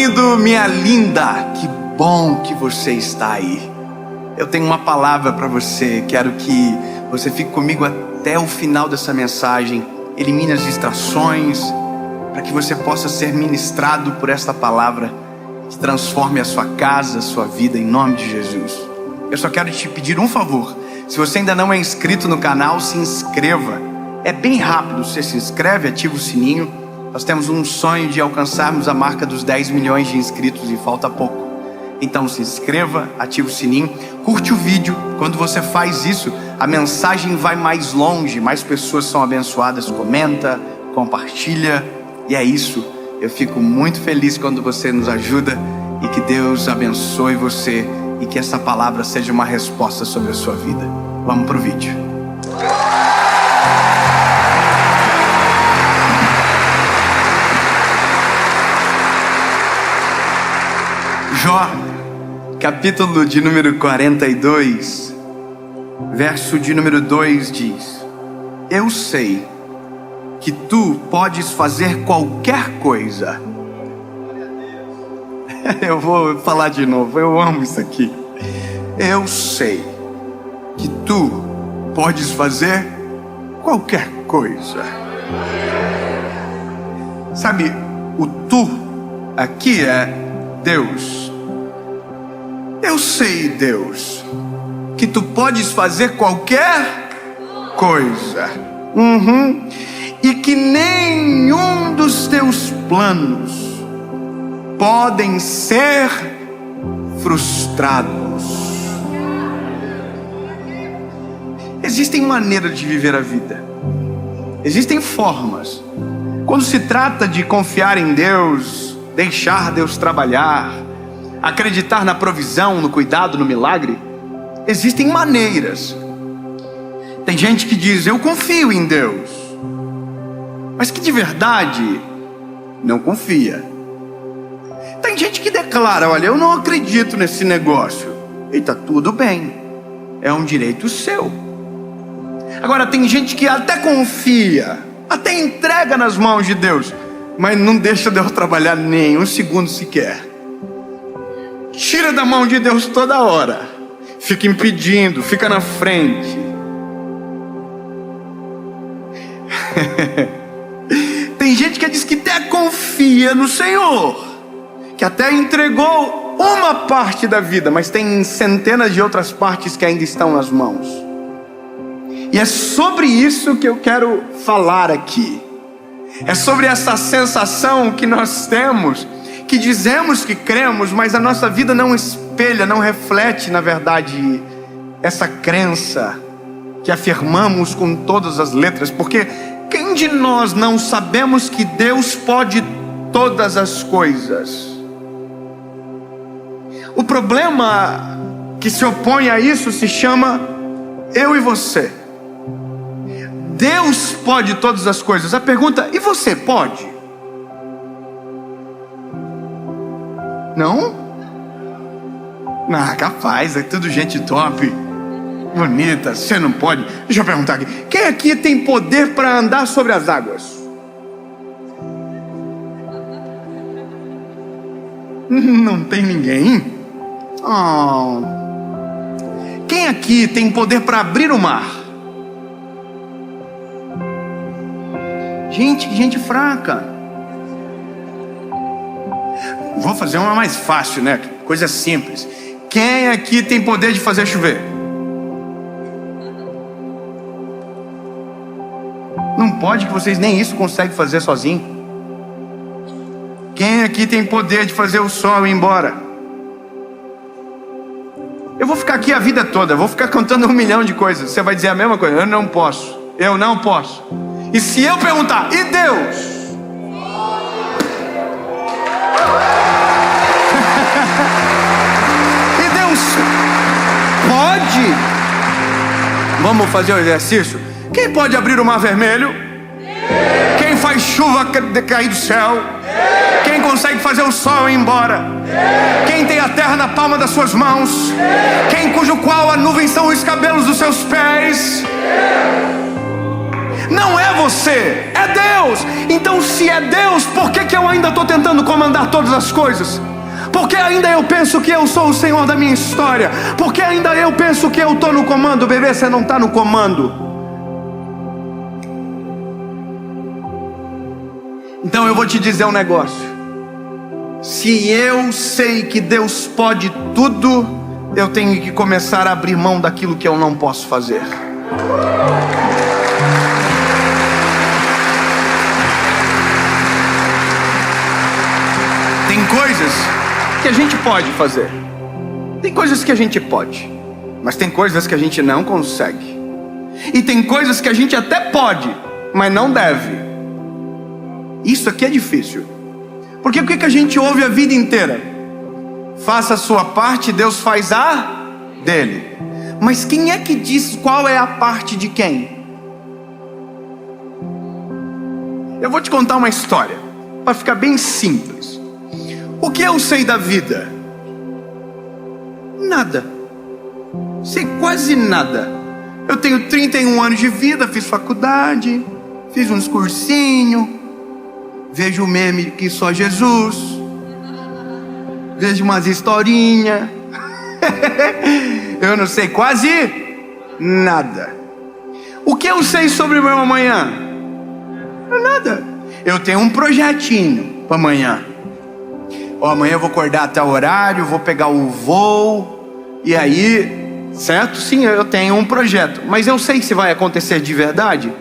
lindo, minha linda, que bom que você está aí. Eu tenho uma palavra para você. Quero que você fique comigo até o final dessa mensagem. Elimine as distrações, para que você possa ser ministrado por esta palavra que transforme a sua casa, a sua vida, em nome de Jesus. Eu só quero te pedir um favor. Se você ainda não é inscrito no canal, se inscreva. É bem rápido, você se inscreve, ativa o sininho. Nós temos um sonho de alcançarmos a marca dos 10 milhões de inscritos e falta pouco. Então se inscreva, ativa o sininho, curte o vídeo. Quando você faz isso, a mensagem vai mais longe, mais pessoas são abençoadas. Comenta, compartilha, e é isso. Eu fico muito feliz quando você nos ajuda, e que Deus abençoe você, e que essa palavra seja uma resposta sobre a sua vida. Vamos pro vídeo. Jó, capítulo de número 42, verso de número 2 diz: eu sei que tu podes fazer qualquer coisa. Eu vou falar de novo, eu amo isso aqui. Eu sei que tu podes fazer qualquer coisa. Sabe, o tu aqui é Deus. Eu sei, Deus, que tu podes fazer qualquer coisa. E que nenhum dos teus planos podem ser frustrados. Existem maneiras de viver a vida. Existem formas. Quando se trata de confiar em Deus, deixar Deus trabalhar, acreditar na provisão, no cuidado, no milagre, existem maneiras. Tem gente que diz: eu confio em Deus, mas que de verdade não confia. Tem gente que declara: olha, eu não acredito nesse negócio, e tá tudo bem, é um direito seu. Agora tem gente que até confia, até entrega nas mãos de Deus, mas não deixa Deus trabalhar nem um segundo sequer. Tira da mão de Deus toda hora, fica impedindo, fica na frente. Tem gente que diz que até confia no Senhor, que até entregou uma parte da vida, mas tem centenas de outras partes que ainda estão nas mãos. E é sobre isso que eu quero falar aqui. É sobre essa sensação que nós temos, que dizemos que cremos, mas a nossa vida não espelha, não reflete, na verdade, essa crença que afirmamos com todas as letras. Porque quem de nós não sabemos que Deus pode todas as coisas? O problema que se opõe a isso se chama eu e você. Deus pode todas as coisas. A pergunta: e você pode? Não? Ah, capaz, é tudo gente top, bonita, você não pode. Deixa eu perguntar aqui: quem aqui tem poder para andar sobre as águas? Não tem ninguém? Oh. Quem aqui tem poder para abrir o mar? Gente fraca. Vou fazer uma mais fácil, né? Coisa simples. Quem aqui tem poder de fazer chover? Não pode, que vocês nem isso conseguem fazer sozinho. Quem aqui tem poder de fazer o sol ir embora? Eu vou ficar aqui a vida toda, vou ficar contando 1 milhão de coisas. Você vai dizer a mesma coisa: eu não posso, eu não posso. E se eu perguntar: e Deus? E Deus pode? Vamos fazer o exercício? Quem pode abrir o mar vermelho? Quem faz chuva cair do céu? Quem consegue fazer o sol ir embora? Quem tem a terra na palma das suas mãos? Quem cujo qual a nuvem são os cabelos dos seus pés? Não é você, é Deus. Então se é Deus, por que eu ainda estou tentando comandar todas as coisas? Por que ainda eu penso que eu sou o Senhor da minha história? Por que ainda eu penso que eu estou no comando? Bebê, você não está no comando. Então eu vou te dizer um negócio. Se eu sei que Deus pode tudo, eu tenho que começar a abrir mão daquilo que eu não posso fazer. Tem coisas que a gente pode fazer. Tem coisas que a gente pode, mas tem coisas que a gente não consegue. E tem coisas que a gente até pode, mas não deve. Isso aqui é difícil. Porque o que a gente ouve a vida inteira? Faça a sua parte, Deus faz a dele. Mas quem é que diz qual é a parte de quem? Eu vou te contar uma história, para ficar bem simples. O que eu sei da vida? Nada. Sei quase nada. Eu tenho 31 anos de vida, fiz faculdade, fiz uns cursinhos, vejo meme que só Jesus, vejo umas historinhas. Eu não sei quase nada. O que eu sei sobre o meu amanhã? Nada. Eu tenho um projetinho para amanhã. Amanhã eu vou acordar até o horário, vou pegar o voo, e aí, certo? Sim, eu tenho um projeto, mas eu sei se vai acontecer de verdade.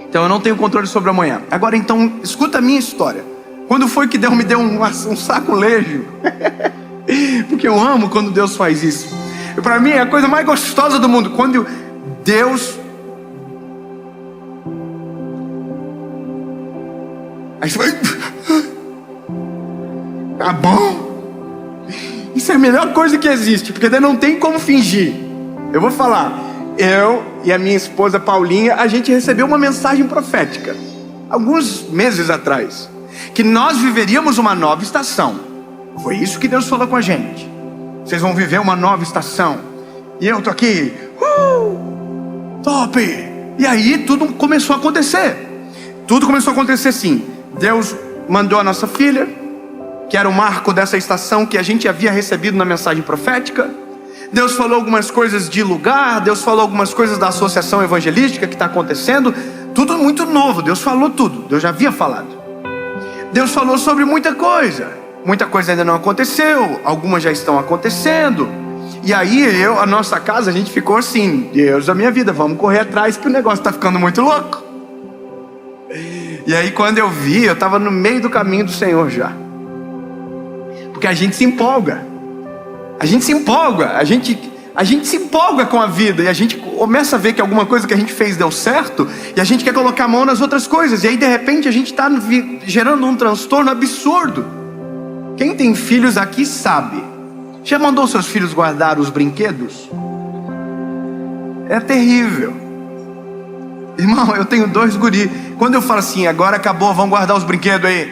Então eu não tenho controle sobre amanhã. Agora então, escuta a minha história. Quando foi que Deus me deu um saculejo? Porque eu amo quando Deus faz isso. E para mim é a coisa mais gostosa do mundo. Quando Deus... Aí você vai... Tá bom? Isso é a melhor coisa que existe, porque daí não tem como fingir. Eu vou falar. Eu e a minha esposa Paulinha, a gente recebeu uma mensagem profética alguns meses atrás, que nós viveríamos uma nova estação. Foi isso que Deus falou com a gente. Vocês vão viver uma nova estação. E eu tô aqui, top. E aí tudo começou a acontecer. Tudo começou a acontecer assim. Deus mandou a nossa filha, que era o marco dessa estação que a gente havia recebido na mensagem profética. Deus falou algumas coisas de lugar, Deus falou algumas coisas da associação evangelística que está acontecendo. Tudo muito novo, Deus falou tudo, Deus já havia falado. Deus falou sobre muita coisa ainda não aconteceu, algumas já estão acontecendo. E aí a nossa casa, a gente ficou assim, Deus da minha vida, vamos correr atrás que o negócio está ficando muito louco. E aí quando eu vi, eu estava no meio do caminho do Senhor já. Porque a gente se empolga. A gente se empolga, a gente se empolga com a vida, e a gente começa a ver que alguma coisa que a gente fez deu certo, e a gente quer colocar a mão nas outras coisas, e aí de repente a gente está gerando um transtorno absurdo. Quem tem filhos aqui sabe. Já mandou seus filhos guardar os brinquedos? É terrível. Irmão, eu tenho 2 guri. Quando eu falo assim, agora acabou, vamos guardar os brinquedos aí.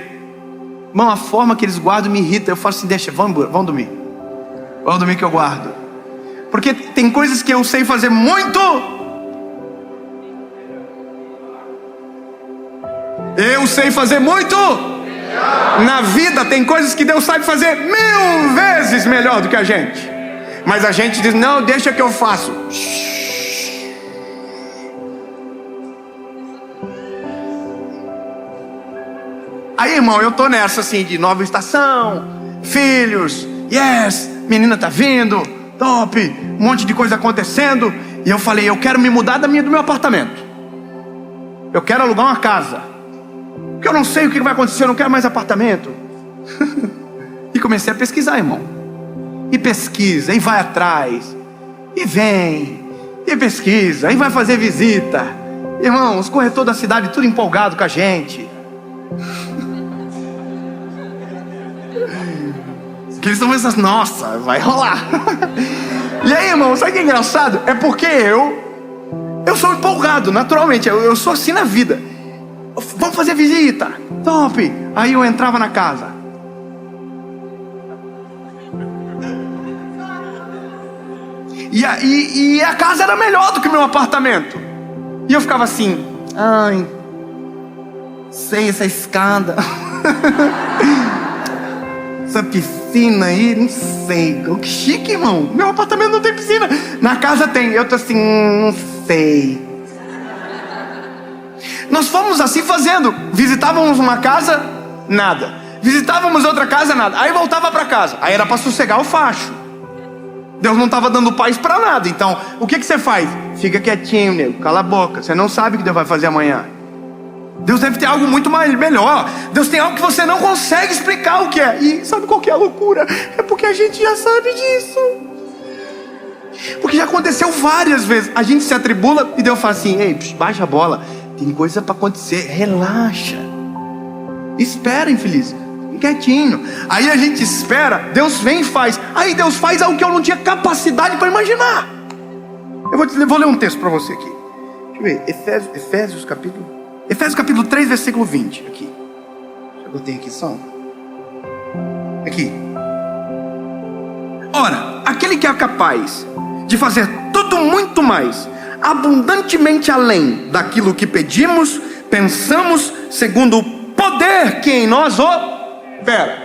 Irmão, a forma que eles guardam me irrita. Eu falo assim, deixa, vamos dormir. Vamos dormir que eu guardo. Porque tem coisas que eu sei fazer muito. Eu sei fazer muito. Na vida tem coisas que Deus sabe fazer 1000 vezes melhor do que a gente. Mas a gente diz, não, deixa que eu faço. Aí, irmão, eu tô nessa assim, de nova estação, filhos, yes, menina tá vindo, top, um monte de coisa acontecendo. E eu falei, eu quero me mudar do meu apartamento. Eu quero alugar uma casa. Porque eu não sei o que vai acontecer, eu não quero mais apartamento. E comecei a pesquisar, irmão. E pesquisa, e vai atrás, e vem, e pesquisa, e vai fazer visita. Irmão, os corretores da cidade tudo empolgado com a gente. Que eles estão pensando, nossa, vai rolar. E aí, irmão, sabe o que é engraçado? É porque eu sou empolgado, naturalmente. Eu sou assim na vida. Vamos fazer visita, top. Aí eu entrava na casa. E a casa era melhor do que o meu apartamento. E eu ficava assim, Ai, sei, essa escada. Essa piscina aí, não sei. Que chique, irmão. Meu apartamento não tem piscina. Na casa tem. Eu tô assim, não sei. Nós fomos assim fazendo. Visitávamos uma casa, nada. Visitávamos outra casa, nada. Aí voltava para casa. Aí era para sossegar o facho. Deus não estava dando paz para nada. Então, o que você faz? Fica quietinho, nego. Cala a boca. Você não sabe o que Deus vai fazer amanhã. Deus deve ter algo muito melhor. Deus tem algo que você não consegue explicar o que é. E sabe qual que é a loucura? É porque a gente já sabe disso. Porque já aconteceu várias vezes. A gente se atribula e Deus fala assim: ei, baixa a bola. Tem coisa para acontecer. Relaxa. Espera, infeliz. Quietinho. Aí a gente espera. Deus vem e faz. Aí Deus faz algo que eu não tinha capacidade para imaginar. Eu vou ler um texto para você aqui. Deixa eu ver. Efésios capítulo 3, versículo 20. Aqui. Já botei aqui só. Aqui. Ora, aquele que é capaz de fazer tudo muito mais, abundantemente além daquilo que pedimos, pensamos, segundo o poder que em nós opera.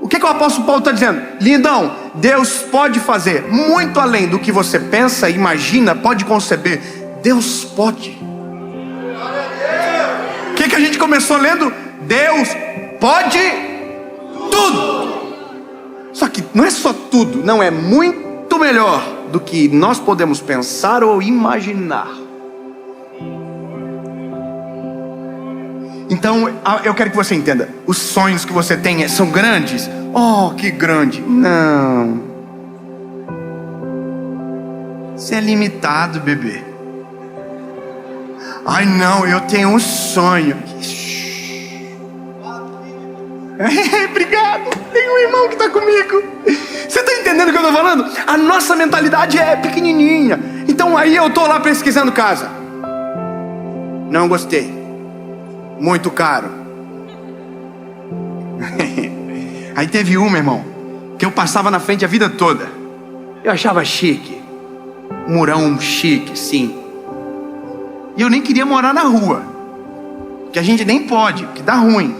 O que o apóstolo Paulo está dizendo? Lindão, Deus pode fazer muito além do que você pensa, imagina, pode conceber. Deus pode. O que a gente começou lendo? Deus pode tudo. Só que não é só tudo, não, é muito melhor do que nós podemos pensar ou imaginar. Então, eu quero que você entenda. Os sonhos que você tem são grandes? Oh, que grande. Não. Você é limitado, bebê. Ai não, eu tenho um sonho. Obrigado, tem um irmão que está comigo. Você está entendendo o que eu estou falando? A nossa mentalidade é pequenininha. Então aí eu estou lá pesquisando casa. Não gostei. Muito caro. Aí teve uma, irmão, que eu passava na frente a vida toda. Eu achava chique. Murão chique, sim. E eu nem queria morar na rua, que a gente nem pode, que dá ruim.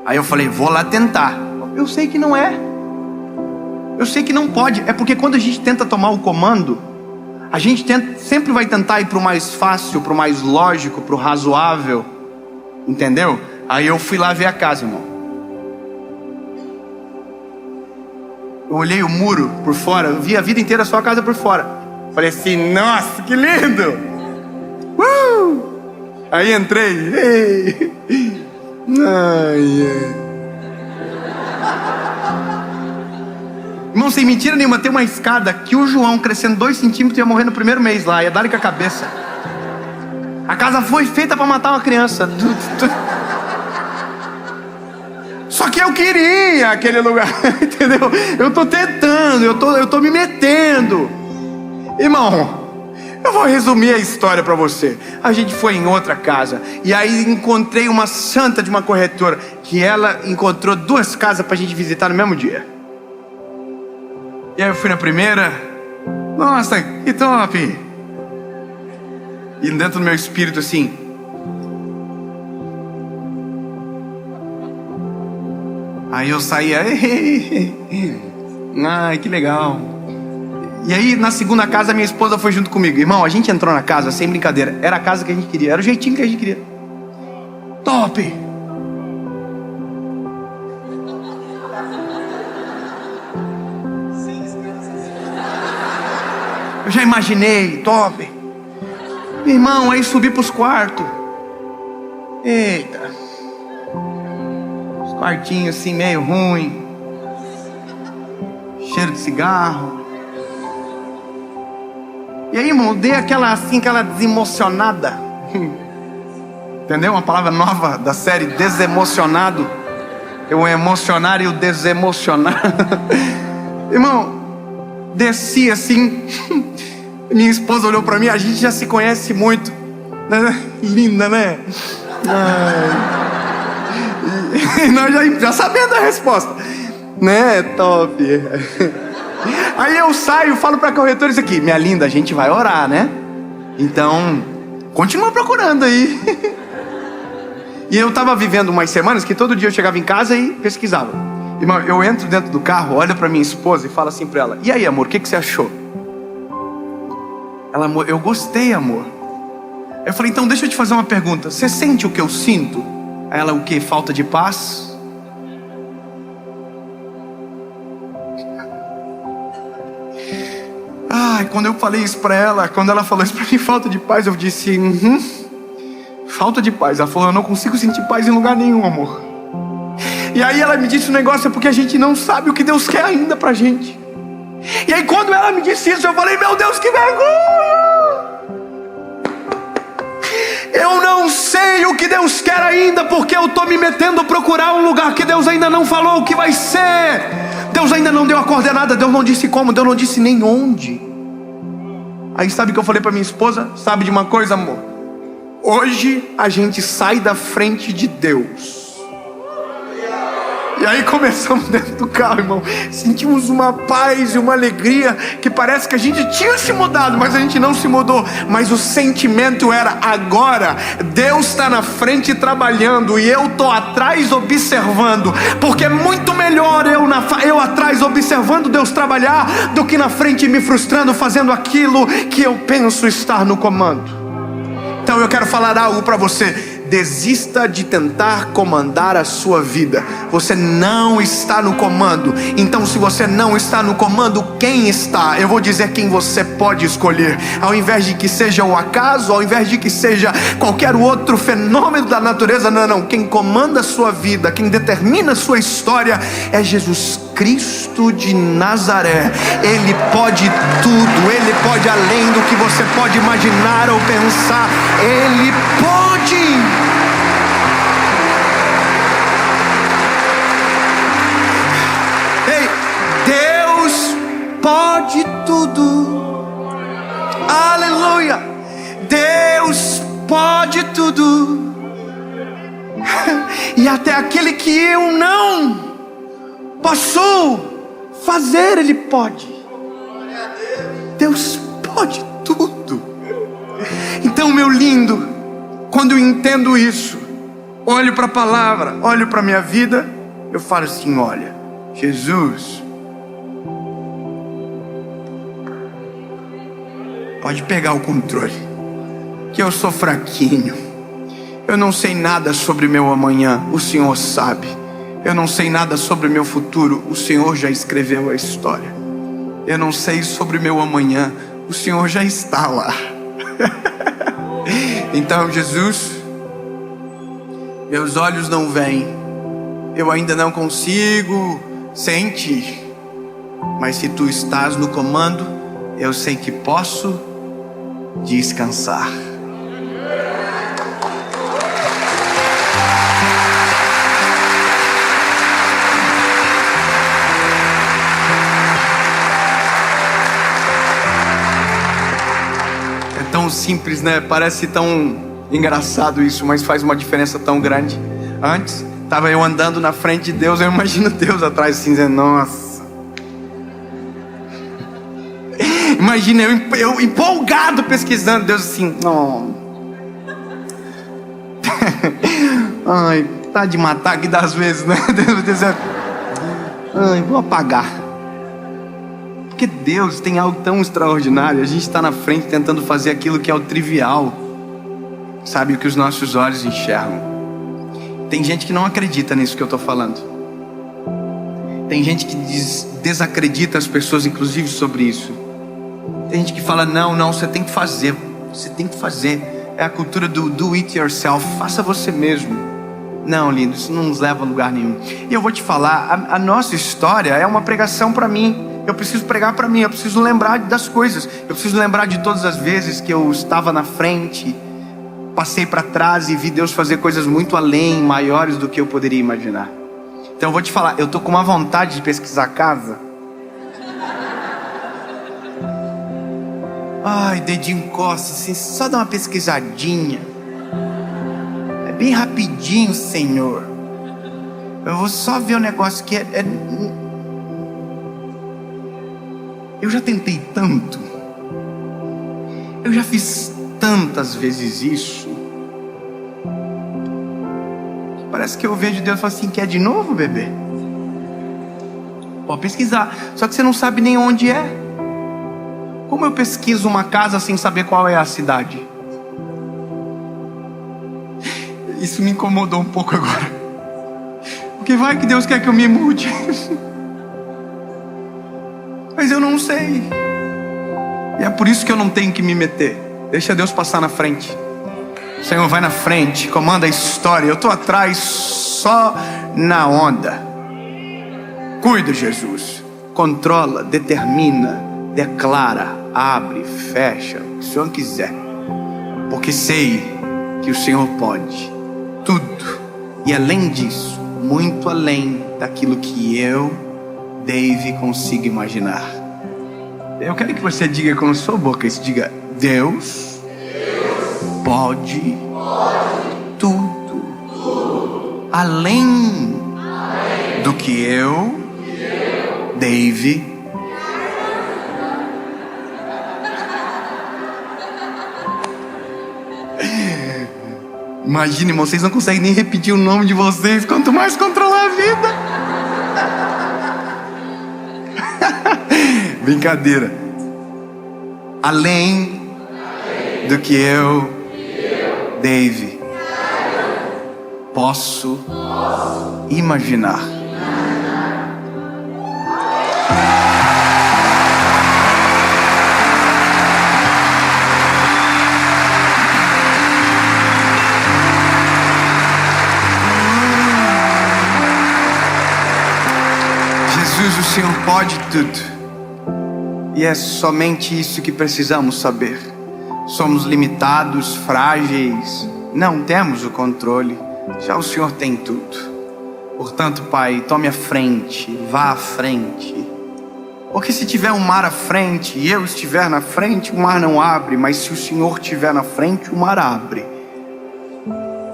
Aí eu falei, vou lá tentar. Eu sei que não é. Eu sei que não pode. É porque quando a gente tenta tomar o comando, a gente sempre vai tentar ir para o mais fácil, para o mais lógico, para o razoável. Entendeu? Aí eu fui lá ver a casa, irmão. Eu olhei o muro por fora, eu vi a vida inteira só a casa por fora. Falei assim, nossa, que lindo! Aí entrei. Ei. Ai, ai. Irmão, sem mentira nenhuma, tem uma escada que o João, crescendo 2 centímetros, ia morrer no primeiro mês lá, ia dar-lhe com a cabeça. A casa foi feita para matar uma criança. Só que eu queria aquele lugar, entendeu? Eu tô tentando, eu tô me metendo. Irmão, eu vou resumir a história para você. A gente foi em outra casa e aí encontrei uma santa de uma corretora que ela encontrou 2 casas pra gente visitar no mesmo dia. E aí eu fui na primeira. Nossa, que top! E dentro do meu espírito assim, aí eu saía, ai, que legal. E aí na segunda casa minha esposa foi junto comigo. Irmão, a gente entrou na casa sem brincadeira. Era a casa que a gente queria, era o jeitinho que a gente queria. Top! Eu já imaginei, top. Irmão, aí subi pros quartos. Eita. Os quartinhos assim meio ruim. Cheiro de cigarro. E aí, irmão, dei aquela desemocionada. Entendeu? Uma palavra nova da série Desemocionado. O emocionar e o desemocionar. Irmão, desci assim. Minha esposa olhou pra mim, a gente já se conhece muito. Linda, né? E nós já sabendo a resposta. Né? Top. Aí eu saio, falo pra corretora isso aqui. Minha linda, a gente vai orar, né? Então, Continua procurando aí. E eu estava vivendo umas semanas que todo dia eu chegava em casa e pesquisava. Irmão, eu entro dentro do carro, olho para minha esposa e falo assim para ela: e aí, amor, o que você achou? Ela: amor, eu gostei, amor. Eu falei: então deixa eu te fazer uma pergunta. Você sente o que eu sinto? Ela: o que? Falta de paz? Ai, quando eu falei isso para ela, quando ela falou isso para mim, falta de paz, eu disse: falta de paz. Ela falou: eu não consigo sentir paz em lugar nenhum, amor. E aí ela me disse: o negócio é porque a gente não sabe o que Deus quer ainda pra gente. E aí quando ela me disse isso, eu falei: meu Deus, que vergonha! Eu não sei o que Deus quer ainda, porque eu estou me metendo a procurar um lugar que Deus ainda não falou o que vai ser. Deus ainda não deu a coordenada, Deus não disse como, Deus não disse nem onde. Aí sabe o que eu falei para minha esposa? Sabe de uma coisa, amor? Hoje a gente sai da frente de Deus. E aí começamos dentro do carro, irmão. Sentimos uma paz e uma alegria que parece que a gente tinha se mudado, mas a gente não se mudou. Mas o sentimento era: agora Deus está na frente trabalhando e eu estou atrás observando. Porque é muito melhor eu atrás observando Deus trabalhar do que na frente me frustrando fazendo aquilo que eu penso estar no comando. Então eu quero falar algo para você. Desista de tentar comandar a sua vida. Você não está no comando. Então se você não está no comando, quem está? Eu vou dizer quem você pode escolher. Ao invés de que seja o acaso, ao invés de que seja qualquer outro fenômeno da natureza, não. Quem comanda a sua vida, quem determina a sua história é Jesus Cristo de Nazaré. Ele pode tudo. Ele pode além do que você pode imaginar ou pensar. Ele pode. Ei, Deus pode tudo. Aleluia. Deus pode tudo. E até aquele que eu não posso fazer, Ele pode. Deus pode tudo. Então, meu lindo, quando eu entendo isso, olho para a palavra, olho para a minha vida, eu falo assim: olha, Jesus, pode pegar o controle, que eu sou fraquinho, eu não sei nada sobre meu amanhã, o Senhor sabe. Eu não sei nada sobre meu futuro, o Senhor já escreveu a história. Eu não sei sobre meu amanhã, o Senhor já está lá. Então, Jesus, meus olhos não veem, eu ainda não consigo sentir, mas se Tu estás no comando, eu sei que posso descansar. Tão simples, né? Parece tão engraçado isso, mas faz uma diferença tão grande. Antes, estava eu andando na frente de Deus, eu imagino Deus atrás assim, dizendo: nossa. Imagina eu empolgado pesquisando, Deus assim: não. Ai, tá de matar aqui das vezes, né? Deus dizendo: ai, vou apagar. Porque Deus tem algo tão extraordinário. A gente está na frente tentando fazer aquilo que é o trivial, sabe, o que os nossos olhos enxergam. Tem gente que não acredita nisso que eu estou falando. Tem gente que desacredita as pessoas, inclusive, sobre isso. Tem gente que fala: não, você tem que fazer. Você tem que fazer. É a cultura do do it yourself. Faça você mesmo. Não, lindo, isso não nos leva a lugar nenhum. E eu vou te falar, a nossa história é uma pregação para mim. Eu preciso pregar para mim, eu preciso lembrar das coisas. Eu preciso lembrar de todas as vezes que eu estava na frente, passei para trás e vi Deus fazer coisas muito além, maiores do que eu poderia imaginar. Então eu vou te falar, eu tô com uma vontade de pesquisar a casa. Ai, dedinho encosta, assim, só dá uma pesquisadinha. É bem rapidinho, Senhor. Eu vou só ver o negócio que Eu já tentei tanto. Eu já fiz tantas vezes isso, que parece que eu vejo Deus e falo assim: quer de novo, bebê? Pode pesquisar, só que você não sabe nem onde é. Como eu pesquiso uma casa sem saber qual é a cidade? Isso me incomodou um pouco agora, porque vai que Deus quer que eu me mude, mas eu não sei, e é por isso que eu não tenho que me meter. Deixa Deus passar na frente. O Senhor vai na frente, comanda a história, eu estou atrás só na onda. Cuida, Jesus, controla, determina, declara, abre, fecha, o que o Senhor quiser, porque sei que o Senhor pode tudo, e além disso, muito além daquilo que eu, Dave, consigo imaginar. Eu quero que você diga com a sua boca isso, diga: Deus pode tudo, além do que eu, Dave, imagina, irmão, vocês não conseguem nem repetir o nome de vocês, quanto mais controlar a vida. Brincadeira. Além do que eu, Dave, posso imaginar. Jesus, o Senhor pode tudo. E é somente isso que precisamos saber. Somos limitados, frágeis, não temos o controle. Já o Senhor tem tudo. Portanto, Pai, tome a frente, vá à frente. Porque se tiver um mar à frente e eu estiver na frente, o mar não abre. Mas se o Senhor estiver na frente, o mar abre.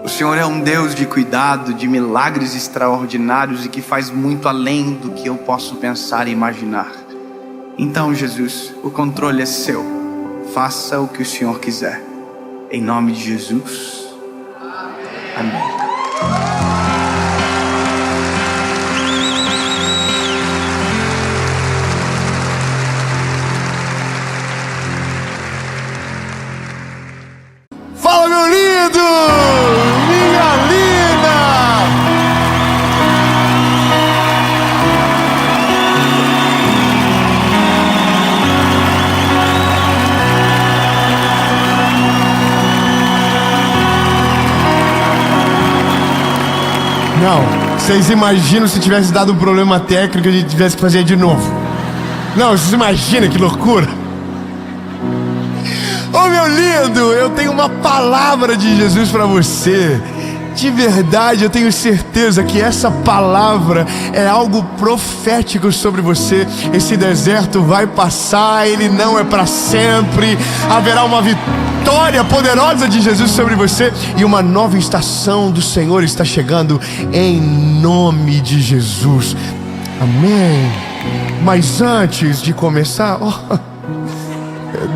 O Senhor é um Deus de cuidado, de milagres extraordinários e que faz muito além do que eu posso pensar e imaginar. Então, Jesus, o controle é seu. Faça o que o Senhor quiser. Em nome de Jesus. Amém. Fala, meu lindo! Minha linda! Não, vocês imaginam se tivesse dado um problema técnico e a gente tivesse que fazer de novo? Não, vocês imaginam que loucura? Ô, meu lindo, eu tenho uma palavra de Jesus para você. De verdade, eu tenho certeza que essa palavra é algo profético sobre você. Esse deserto vai passar, ele não é para sempre. Haverá uma vitória poderosa de Jesus sobre você. E uma nova estação do Senhor está chegando em nome de Jesus. Amém. Mas antes de começar,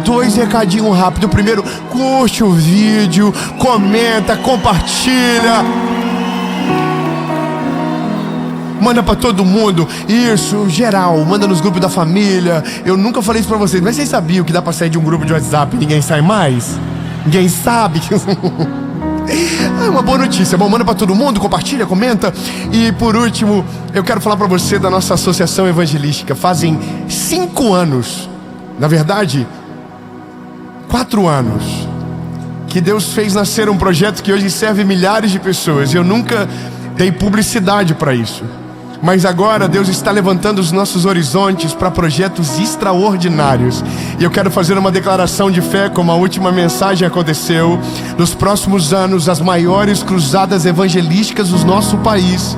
dois recadinhos rápidos. Primeiro, curte o vídeo, comenta, compartilha, manda pra todo mundo. Isso, geral, manda nos grupos da família. Eu nunca falei isso pra vocês, mas vocês sabiam que dá pra sair de um grupo de WhatsApp e ninguém sai mais? Ninguém sabe? É uma boa notícia. Bom, manda pra todo mundo, compartilha, comenta. E por último, eu quero falar pra você da nossa associação evangelística. Fazem 5 anos, na verdade 4 anos, que Deus fez nascer um projeto que hoje serve milhares de pessoas. Eu nunca dei publicidade para isso, mas agora Deus está levantando os nossos horizontes para projetos extraordinários. E eu quero fazer uma declaração de fé, como a última mensagem aconteceu. Nos próximos anos, as maiores cruzadas evangelísticas do nosso país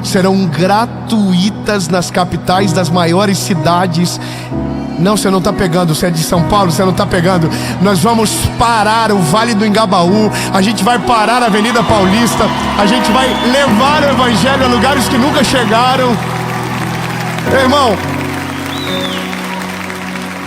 serão gratuitas nas capitais das maiores cidades. Não, você não está pegando, você é de São Paulo, você não está pegando. Nós vamos parar o Vale do Engabaú, a gente vai parar a Avenida Paulista, a gente vai levar o Evangelho a lugares que nunca chegaram. Irmão,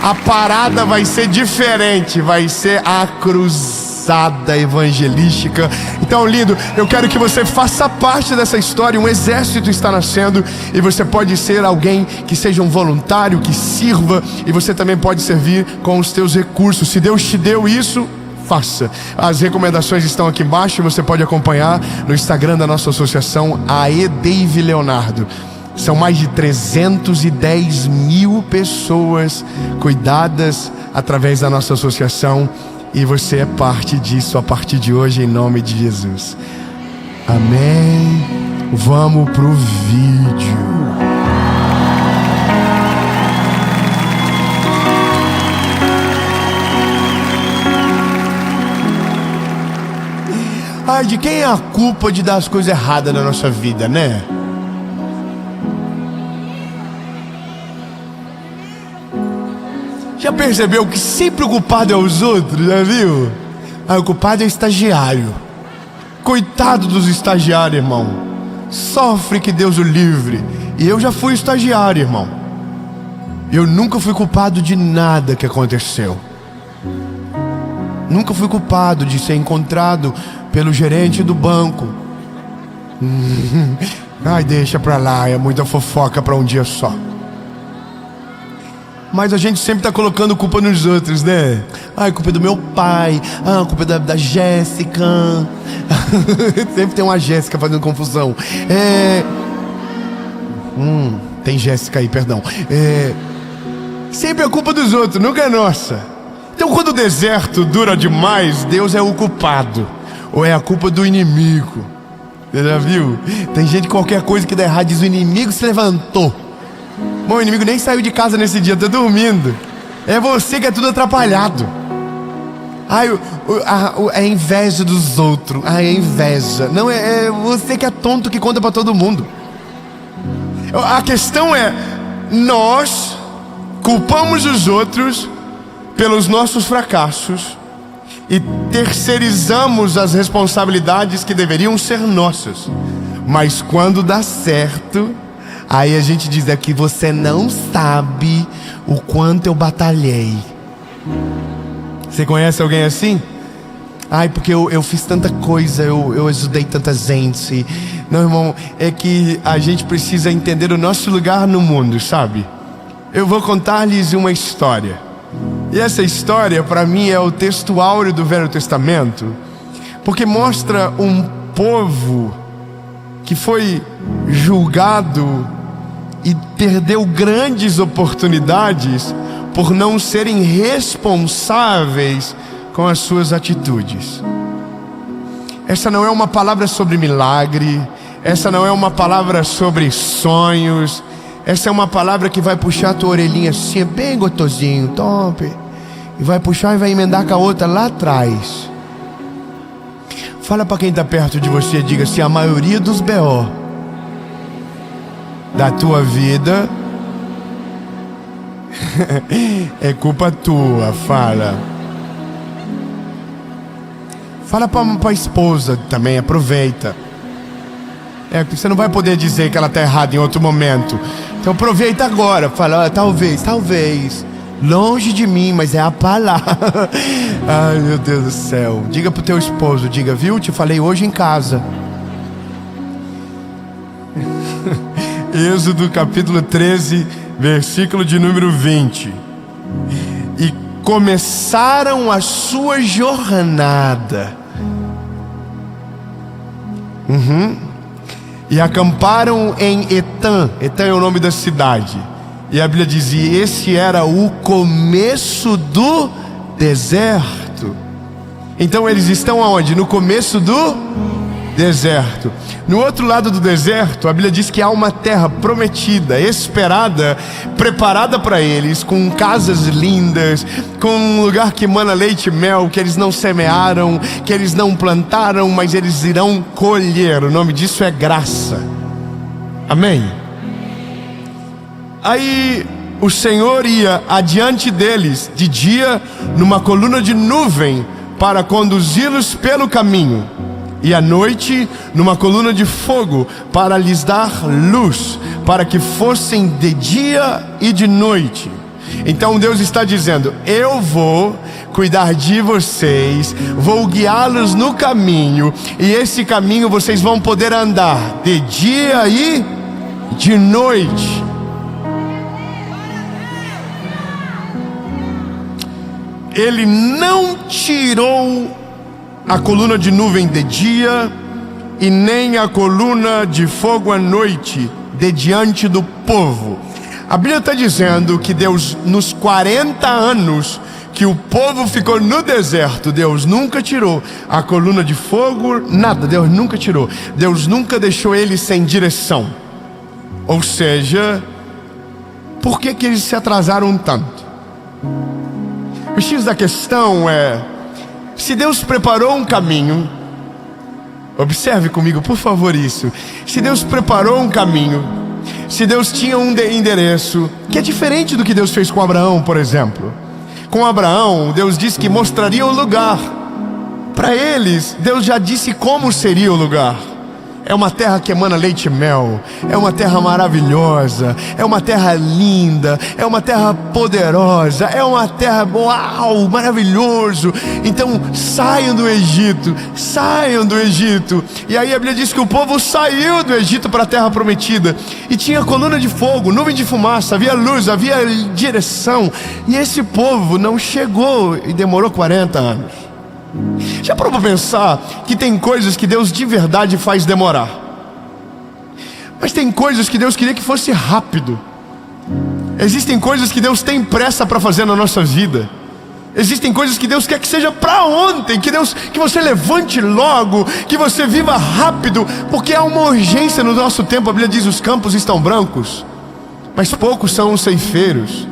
A parada vai ser diferente, vai ser a cruzada evangelística. Então, lindo, eu quero que você faça parte dessa história. Um exército está nascendo e você pode ser alguém que seja um voluntário, que sirva, e você também pode servir com os teus recursos. Se Deus te deu isso, faça. As recomendações estão aqui embaixo e você pode acompanhar no Instagram da nossa associação, a Dave Leonardo. São mais de 310 mil pessoas cuidadas através da nossa associação, e você é parte disso a partir de hoje, em nome de Jesus. Amém. Vamos pro vídeo. Ai, de quem é a culpa de dar as coisas erradas na nossa vida, né? Já percebeu que sempre o culpado é os outros, já viu? O culpado é o estagiário. Coitado dos estagiários, irmão. Sofre, que Deus o livre. E eu já fui estagiário, irmão. Eu nunca fui culpado de nada que aconteceu. Nunca fui culpado de ser encontrado pelo gerente do banco. Ai, deixa pra lá, é muita fofoca pra um dia só. Mas a gente sempre tá colocando culpa nos outros, né? A culpa é do meu pai. A culpa é da Jéssica. Sempre tem uma Jéssica fazendo confusão. Tem Jéssica aí, perdão. Sempre é culpa dos outros, nunca é nossa. Então, quando o deserto dura demais, Deus é o culpado. Ou é a culpa do inimigo. Você já viu? Tem gente, qualquer coisa que dá errado, diz: o inimigo se levantou. Bom, o inimigo nem saiu de casa nesse dia, tá dormindo. É você que é tudo atrapalhado. É inveja dos outros. É inveja. Não, é você que é tonto, que conta pra todo mundo. A questão é: nós culpamos os outros pelos nossos fracassos e terceirizamos as responsabilidades que deveriam ser nossas. Mas quando dá certo, aí a gente diz: é que você não sabe o quanto eu batalhei. Você conhece alguém assim? Porque eu fiz tanta coisa, eu ajudei tanta gente. Não, irmão, é que a gente precisa entender o nosso lugar no mundo, sabe? Eu vou contar-lhes uma história. E essa história, para mim, é o texto áureo do Velho Testamento, porque mostra um povo que foi julgado e perdeu grandes oportunidades por não serem responsáveis com as suas atitudes. Essa não é uma palavra sobre milagre, essa não é uma palavra sobre sonhos, essa é uma palavra que vai puxar a tua orelhinha assim, bem gostosinho, top, e vai puxar e vai emendar com a outra lá atrás. Fala para quem está perto de você, diga assim: a maioria dos BO da tua vida é culpa tua. Fala para a esposa também, aproveita. Porque você não vai poder dizer que ela está errada em outro momento. Então aproveita agora, fala: talvez, longe de mim, mas é a palavra. Ai, meu Deus do céu. Diga pro teu esposo, diga: viu, te falei hoje em casa. Êxodo capítulo 13, versículo de número 20. E começaram a sua jornada. E acamparam em Etã. Etã é o nome da cidade. E a Bíblia diz: e esse era o começo do deserto. Então eles estão aonde? No começo do deserto. No outro lado do deserto, a Bíblia diz que há uma terra prometida, esperada, preparada para eles, com casas lindas, com um lugar que emana leite e mel, que eles não semearam, que eles não plantaram, mas eles irão colher. O nome disso é graça. Amém? Aí o Senhor ia adiante deles de dia numa coluna de nuvem para conduzi-los pelo caminho, e à noite numa coluna de fogo para lhes dar luz, para que fossem de dia e de noite. Então Deus está dizendo: eu vou cuidar de vocês, vou guiá-los no caminho, e esse caminho vocês vão poder andar de dia e de noite. Ele não tirou a coluna de nuvem de dia e nem a coluna de fogo à noite de diante do povo. A Bíblia está dizendo que Deus, nos 40 anos que o povo ficou no deserto, Deus nunca tirou a coluna de fogo, nada, Deus nunca tirou. Deus nunca deixou eles sem direção. Ou seja, por que eles se atrasaram tanto? O X da questão é: se Deus preparou um caminho, observe comigo, por favor, isso. Se Deus preparou um caminho, se Deus tinha um endereço, que é diferente do que Deus fez com Abraão, por exemplo. Com Abraão, Deus disse que mostraria o lugar. Para eles, Deus já disse como seria o lugar. É uma terra que emana leite e mel, é uma terra maravilhosa, é uma terra linda, é uma terra poderosa, é uma terra, uau, maravilhoso. Então saiam do Egito, saiam do Egito. E aí a Bíblia diz que o povo saiu do Egito para a terra prometida, e tinha coluna de fogo, nuvem de fumaça, havia luz, havia direção. E esse povo não chegou, e demorou 40 anos. Já parou para pensar que tem coisas que Deus de verdade faz demorar, mas tem coisas que Deus queria que fosse rápido. Existem coisas que Deus tem pressa para fazer na nossa vida. Existem coisas que Deus quer que seja para ontem, que você levante logo, que você viva rápido, porque há uma urgência no nosso tempo. A Bíblia diz: os campos estão brancos, mas poucos são os ceifeiros.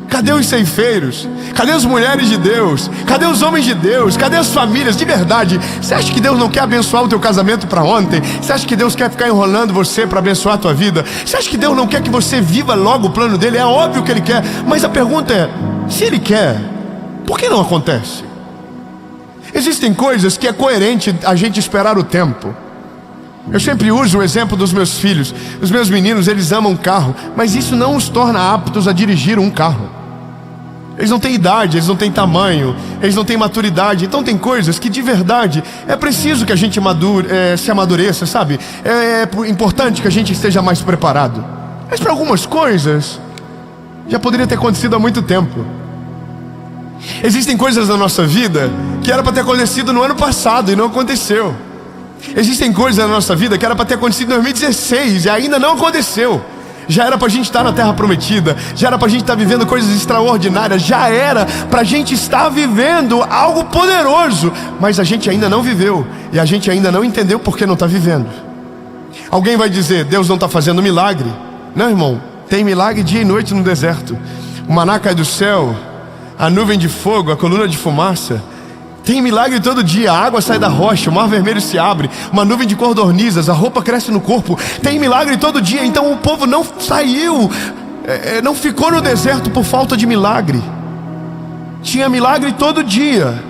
Cadê os ceifeiros? Cadê as mulheres de Deus? Cadê os homens de Deus? Cadê as famílias de verdade? Você acha que Deus não quer abençoar o teu casamento para ontem? Você acha que Deus quer ficar enrolando você para abençoar a tua vida? Você acha que Deus não quer que você viva logo o plano dele? É óbvio que Ele quer, mas a pergunta é: se Ele quer, por que não acontece? Existem coisas que é coerente a gente esperar o tempo. Eu sempre uso o exemplo dos meus filhos. Os meus meninos, eles amam carro, mas isso não os torna aptos a dirigir um carro. Eles não têm idade, eles não têm tamanho, eles não têm maturidade. Então tem coisas que de verdade é preciso que a gente se amadureça, sabe? É importante que a gente esteja mais preparado. Mas para algumas coisas já poderia ter acontecido há muito tempo. Existem coisas na nossa vida que era para ter acontecido no ano passado e não aconteceu. Existem coisas na nossa vida que era para ter acontecido em 2016 e ainda não aconteceu. Já era para a gente estar na terra prometida, já era para a gente estar vivendo coisas extraordinárias, já era para a gente estar vivendo algo poderoso, mas a gente ainda não viveu, e a gente ainda não entendeu por que não está vivendo. Alguém vai dizer: Deus não está fazendo milagre. Não, irmão, tem milagre dia e noite no deserto. O maná cai do céu, a nuvem de fogo, a coluna de fumaça. Tem milagre todo dia, a água sai da rocha, o mar vermelho se abre, uma nuvem de cordornizas, a roupa cresce no corpo. Tem milagre todo dia. Então o povo não saiu, não ficou no deserto por falta de milagre. Tinha milagre todo dia.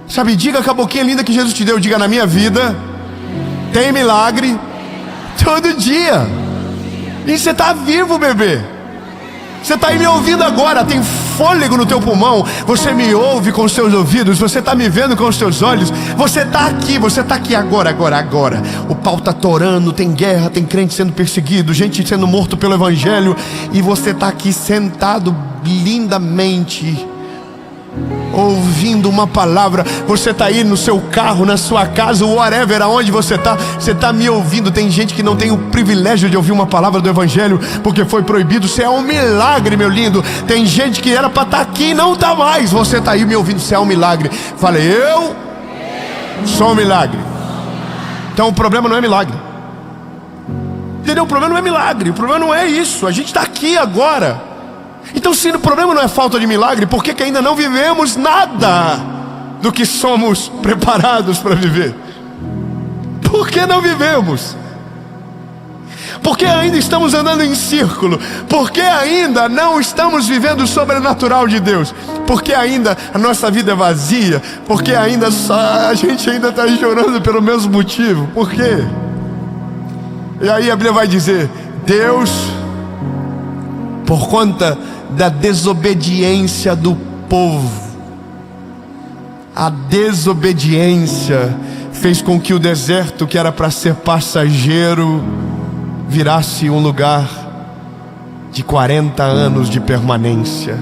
Sabe, diga com a boquinha linda que Jesus te deu, diga: na minha vida tem milagre todo dia. E você está vivo, bebê. Você está aí me ouvindo agora, tem fôlego no teu pulmão, você me ouve com os seus ouvidos, você está me vendo com os seus olhos, você está aqui agora. O pau está torando, tem guerra, tem crente sendo perseguido, gente sendo morto pelo evangelho, e você está aqui sentado lindamente, ouvindo uma palavra. Você está aí no seu carro, na sua casa, whatever, aonde você está me ouvindo. Tem gente que não tem o privilégio de ouvir uma palavra do evangelho porque foi proibido. Isso é um milagre, meu lindo. Tem gente que era para estar aqui e não está mais. Você está aí me ouvindo, isso é um milagre. Fala: eu sou um milagre. Então o problema não é milagre, entendeu? O problema não é milagre, o problema não é isso. A gente está aqui agora. Então, se o problema não é falta de milagre, por que ainda não vivemos nada do que somos preparados para viver? Por que não vivemos? Por que ainda estamos andando em círculo? Por que ainda não estamos vivendo o sobrenatural de Deus? Por que ainda a nossa vida é vazia? Por que ainda a gente ainda está chorando pelo mesmo motivo? Por quê? E aí a Bíblia vai dizer: Deus, por conta da desobediência do povo. A desobediência fez com que o deserto, que era para ser passageiro, virasse um lugar de 40 anos de permanência.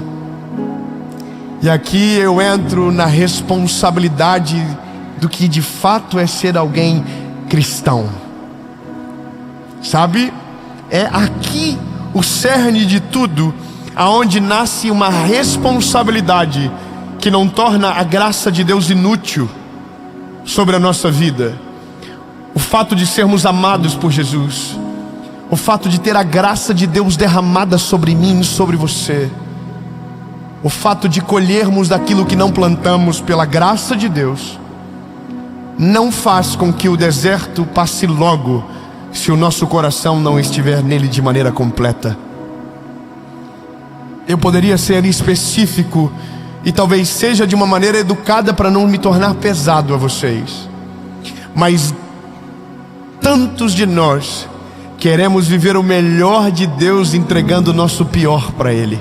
E aqui eu entro na responsabilidade do que de fato é ser alguém cristão. Sabe? É aqui o cerne de tudo, aonde nasce uma responsabilidade que não torna a graça de Deus inútil sobre a nossa vida. O fato de sermos amados por Jesus, o fato de ter a graça de Deus derramada sobre mim e sobre você, o fato de colhermos daquilo que não plantamos pela graça de Deus, não faz com que o deserto passe logo, se o nosso coração não estiver nele de maneira completa. Eu poderia ser específico e talvez seja de uma maneira educada para não me tornar pesado a vocês, mas tantos de nós queremos viver o melhor de Deus entregando o nosso pior para Ele.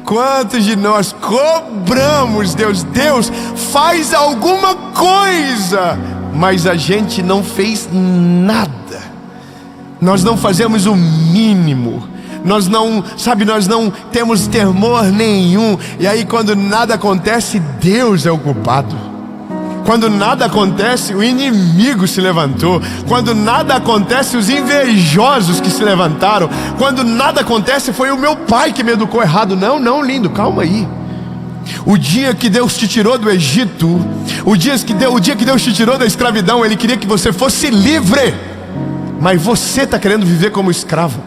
Quantos de nós cobramos Deus, Deus faz alguma coisa, mas a gente não fez nada. Nós não fazemos o mínimo. Nós não temos temor nenhum. E aí quando nada acontece, Deus é o culpado. Quando nada acontece, o inimigo se levantou. Quando nada acontece, os invejosos que se levantaram. Quando nada acontece, foi o meu pai que me educou errado. Não, lindo, calma aí. O dia que Deus te tirou do Egito, o dia que Deus te tirou da escravidão, Ele queria que você fosse livre. Mas você está querendo viver como escravo.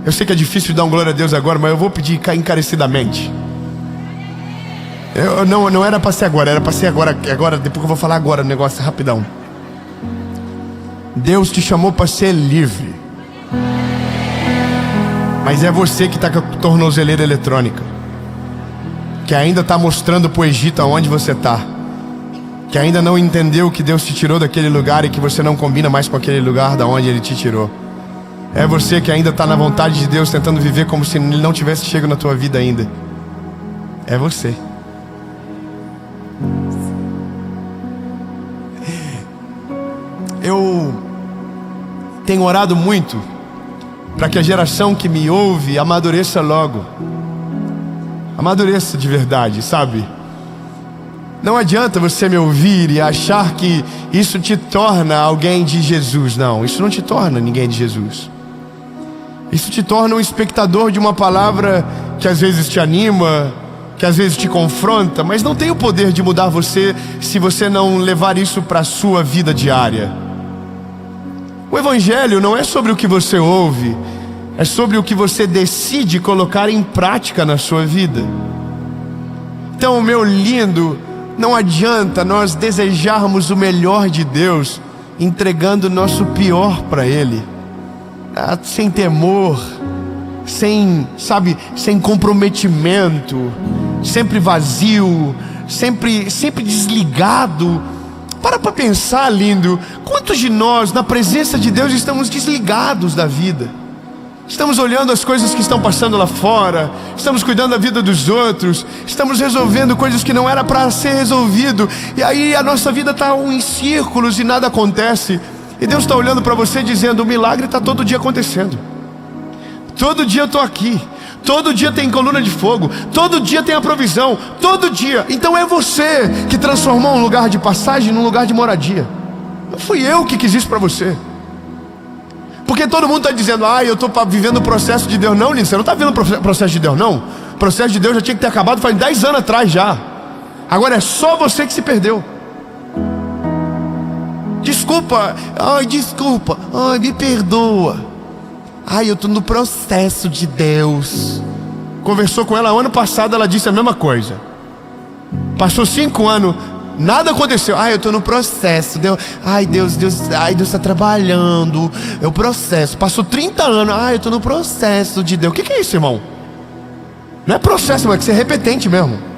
Eu sei que é difícil dar um glória a Deus agora, mas eu vou pedir encarecidamente. Não era para ser agora, era para ser agora, depois que eu vou falar agora o negócio rapidão. Deus te chamou para ser livre, mas é você que está com a tornozeleira eletrônica, que ainda está mostrando para o Egito aonde você está, que ainda não entendeu que Deus te tirou daquele lugar e que você não combina mais com aquele lugar da onde Ele te tirou. É você que ainda está na vontade de Deus, tentando viver como se Ele não tivesse chegado na tua vida ainda. É você. Eu tenho orado muito para que a geração que me ouve amadureça logo. Amadureça de verdade, sabe? Não adianta você me ouvir e achar que isso te torna alguém de Jesus. Não, isso não te torna ninguém de Jesus. Isso te torna um espectador de uma palavra que às vezes te anima, que às vezes te confronta, mas não tem o poder de mudar você se você não levar isso para a sua vida diária. O Evangelho não é sobre o que você ouve, é sobre o que você decide colocar em prática na sua vida. Então, meu lindo, não adianta nós desejarmos o melhor de Deus entregando o nosso pior para Ele, sem temor, sem comprometimento, sempre vazio, sempre desligado. Para pensar, lindo, quantos de nós na presença de Deus estamos desligados da vida? Estamos olhando as coisas que estão passando lá fora, estamos cuidando da vida dos outros, estamos resolvendo coisas que não era para ser resolvido, e aí a nossa vida está em círculos e nada acontece. E Deus está olhando para você dizendo: o milagre está todo dia acontecendo. Todo dia eu estou aqui. Todo dia tem coluna de fogo. Todo dia tem a provisão. Todo dia. Então é você que transformou um lugar de passagem num lugar de moradia. Não fui eu que quis isso para você. Porque todo mundo está dizendo: eu estou vivendo o processo de Deus. Não, lindo, você não está vivendo o processo de Deus, não. O processo de Deus já tinha que ter acabado faz 10 anos atrás já. Agora é só você que se perdeu. Desculpa, me perdoa. Eu estou no processo de Deus. Conversou com ela ano passado, ela disse a mesma coisa. Passou 5 anos, nada aconteceu. Eu estou no processo. Deus está trabalhando. É o processo. Passou 30 anos, eu estou no processo de Deus. O que é isso, irmão? Não é processo, mas é que você é repetente mesmo.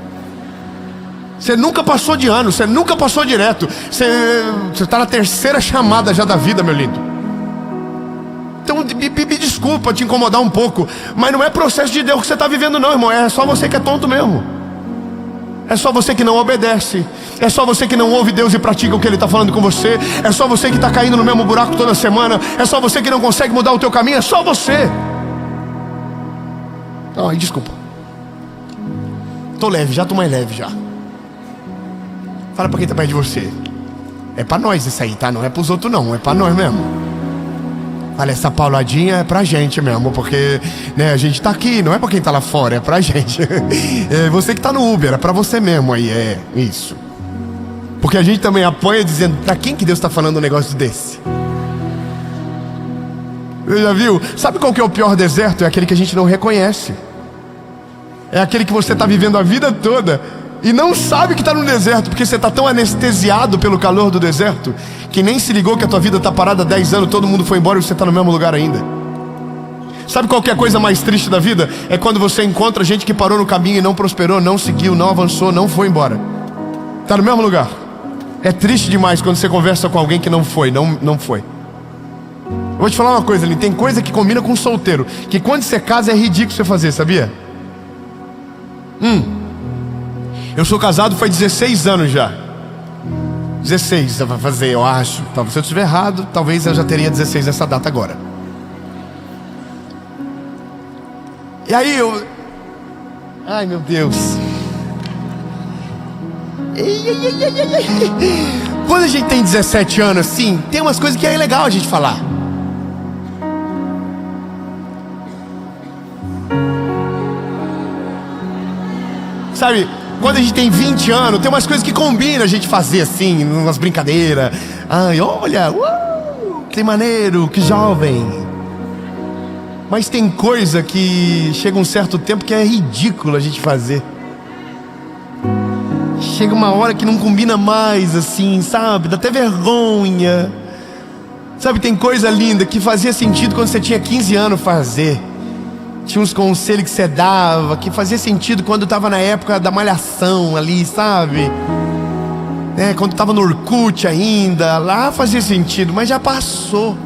Você nunca passou de ano, você nunca passou direto. Você está na terceira chamada já da vida, meu lindo. Então me desculpa te incomodar um pouco, mas não é processo de Deus que você está vivendo não, irmão. É só você que é tonto mesmo. É só você que não obedece. É só você que não ouve Deus e pratica o que Ele está falando com você. É só você que está caindo no mesmo buraco toda semana. É só você que não consegue mudar o teu caminho. É só você. Ai, desculpa. Tô leve, já tô mais leve já. Fala pra quem tá perto de você. É pra nós isso aí, tá? Não é pros outros não, é pra nós mesmo. Olha, essa pauladinha é pra gente mesmo, porque, né, a gente tá aqui, não é pra quem tá lá fora, é pra gente. É você que tá no Uber, é pra você mesmo aí, é isso. Porque a gente também apoia dizendo, pra quem que Deus tá falando um negócio desse? Você já viu? Sabe qual que é o pior deserto? É aquele que a gente não reconhece. É aquele que você tá vivendo a vida toda e não sabe que está no deserto, porque você está tão anestesiado pelo calor do deserto que nem se ligou que a tua vida está parada há 10 anos, todo mundo foi embora e você está no mesmo lugar ainda. Sabe qual que é a coisa mais triste da vida? É quando você encontra gente que parou no caminho e não prosperou, não seguiu, não avançou, não foi embora. Está no mesmo lugar. É triste demais quando você conversa com alguém que não foi. Eu vou te falar uma coisa, Lin, tem coisa que combina com solteiro, que quando você casa é ridículo você fazer, sabia? Eu sou casado faz 16 anos já. 16 vai fazer, eu acho. Se eu estiver errado, talvez eu já teria 16 nessa data agora. E aí eu... Ai, meu Deus. Quando a gente tem 17 anos assim, tem umas coisas que é legal a gente falar. Sabe, quando a gente tem 20 anos, tem umas coisas que combina a gente fazer assim, umas brincadeiras. Ai, olha, que maneiro, que jovem. Mas tem coisa que chega um certo tempo que é ridículo a gente fazer. Chega uma hora que não combina mais assim, sabe, dá até vergonha. Sabe, tem coisa linda que fazia sentido quando você tinha 15 anos fazer. Tinha uns conselhos que você dava que fazia sentido quando estava na época da malhação ali, sabe? Quando estava no Orkut ainda, lá fazia sentido, mas já passou.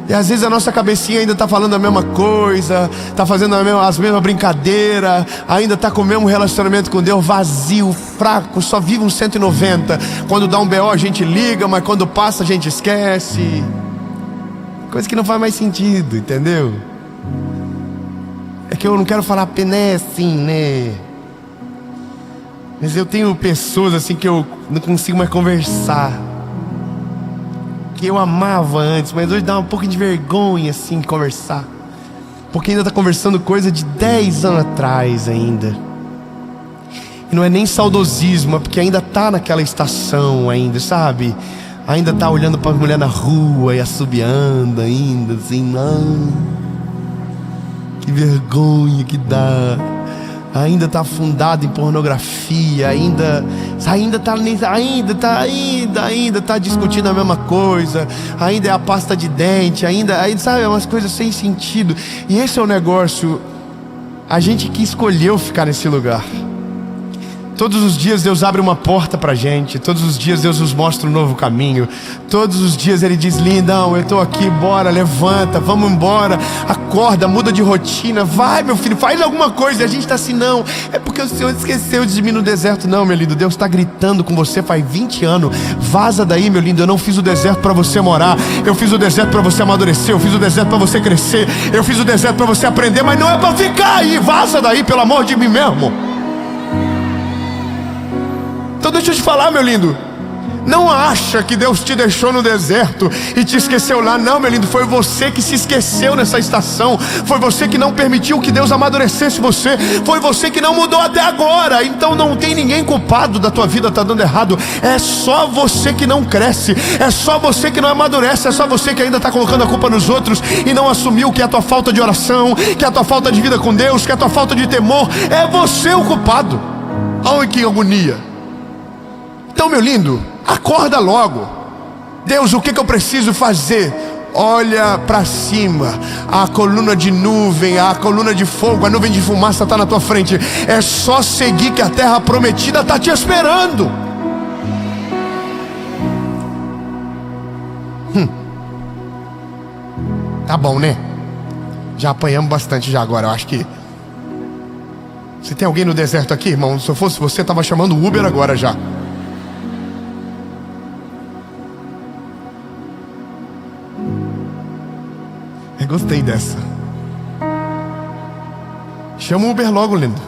E às vezes a nossa cabecinha ainda está falando a mesma coisa, está fazendo as mesmas brincadeiras, ainda está com o mesmo relacionamento com Deus, vazio, fraco, só vive uns 190. Quando dá um BO a gente liga, mas quando passa a gente esquece. Coisa que não faz mais sentido, entendeu? É que eu não quero falar pené assim, né? Mas eu tenho pessoas assim que eu não consigo mais conversar, que eu amava antes, mas hoje dá um pouco de vergonha assim conversar, porque ainda tá conversando coisa de 10 anos atrás ainda. E não é nem saudosismo, é porque ainda tá naquela estação ainda, sabe? Ainda tá olhando pra mulher na rua e assobiando ainda, assim, não. Que vergonha que dá. Ainda tá afundado em pornografia. Ainda tá discutindo a mesma coisa. Ainda é a pasta de dente. Ainda sabe, umas coisas sem sentido. E esse é o negócio. A gente que escolheu ficar nesse lugar. Todos os dias Deus abre uma porta pra gente. Todos os dias Deus nos mostra um novo caminho. Todos os dias Ele diz, lindão, eu tô aqui, bora, levanta, vamos embora. Acorda, muda de rotina. Vai, meu filho, faz alguma coisa. E a gente tá assim, não, é porque o Senhor esqueceu de mim no deserto. Não, meu lindo, Deus tá gritando com você faz 20 anos. Vaza daí, meu lindo, eu não fiz o deserto pra você morar. Eu fiz o deserto pra você amadurecer. Eu fiz o deserto pra você crescer. Eu fiz o deserto pra você aprender. Mas não é pra ficar aí, vaza daí, pelo amor de mim mesmo. Então deixa eu te falar, meu lindo, não acha que Deus te deixou no deserto e te esqueceu lá. Não, meu lindo, foi você que se esqueceu nessa estação. Foi você que não permitiu que Deus amadurecesse você. Foi você que não mudou até agora. Então não tem ninguém culpado da tua vida tá dando errado. É só você que não cresce. É só você que não amadurece. É só você que ainda está colocando a culpa nos outros e não assumiu que é a tua falta de oração, que é a tua falta de vida com Deus, que é a tua falta de temor. É você o culpado. Olha que agonia. Então, meu lindo, acorda logo. Deus, o que eu preciso fazer? Olha para cima. A coluna de nuvem, a coluna de fogo, a nuvem de fumaça está na tua frente. É só seguir que a terra prometida está te esperando. Tá bom, né? Já apanhamos bastante já agora, eu acho que... Se tem alguém no deserto aqui, irmão, se eu fosse você, tava chamando o Uber agora já. Eu gostei dessa. Chama o Uber logo, lindo.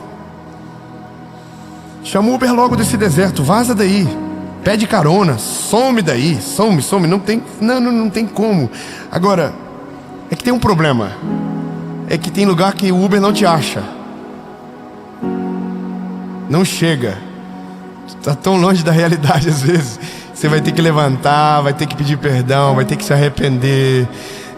Chama o Uber logo desse deserto, vaza daí. Pede carona, some daí, some, não tem como. Agora, é que tem um problema. É que tem lugar que o Uber não te acha. Não chega. Está tão longe da realidade às vezes. Você vai ter que levantar, vai ter que pedir perdão, vai ter que se arrepender,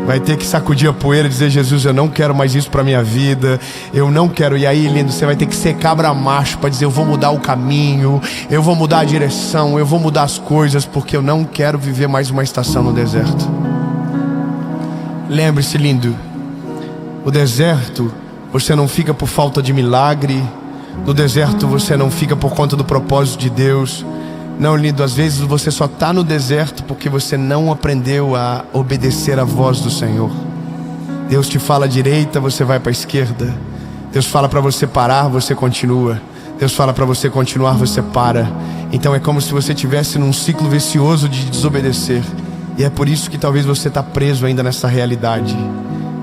vai ter que sacudir a poeira e dizer: Jesus, eu não quero mais isso para minha vida, eu não quero. E aí, lindo, você vai ter que ser cabra macho para dizer: eu vou mudar o caminho, eu vou mudar a direção, eu vou mudar as coisas, porque eu não quero viver mais uma estação no deserto. Lembre-se, lindo, o deserto, você não fica por falta de milagre. No deserto você não fica por conta do propósito de Deus. Não, lindo, às vezes você só está no deserto porque você não aprendeu a obedecer à voz do Senhor. Deus te fala à direita, você vai para a esquerda. Deus fala para você parar, você continua. Deus fala para você continuar, você para. Então é como se você estivesse num ciclo vicioso de desobedecer. E é por isso que talvez você está preso ainda nessa realidade.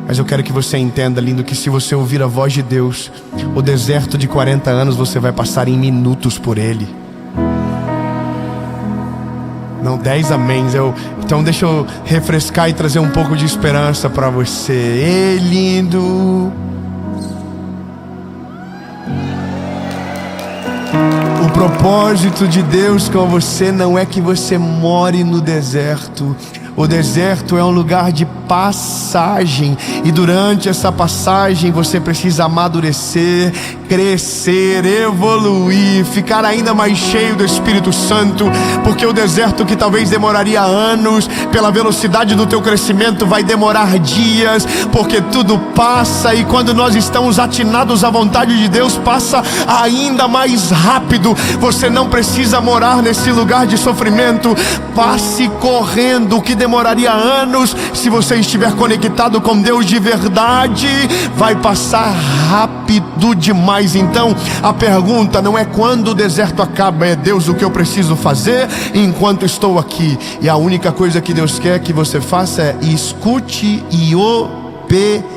Mas eu quero que você entenda, lindo, que se você ouvir a voz de Deus, o deserto de 40 anos você vai passar em minutos por ele. Não, 10 améns. Então deixa eu refrescar e trazer um pouco de esperança para você. Ei, lindo. O propósito de Deus com você não é que você more no deserto. O deserto é um lugar de passagem, e durante essa passagem você precisa amadurecer, crescer, evoluir, ficar ainda mais cheio do Espírito Santo, porque o deserto que talvez demoraria anos, pela velocidade do teu crescimento vai demorar dias, porque tudo passa, e quando nós estamos atinados à vontade de Deus, passa ainda mais rápido. Você não precisa morar nesse lugar de sofrimento. Passe correndo, que demoraria anos, se você estiver conectado com Deus de verdade, vai passar rápido demais. Então a pergunta não é quando o deserto acaba, é: Deus, o que eu preciso fazer enquanto estou aqui? E a única coisa que Deus quer que você faça é: escute e obedeça.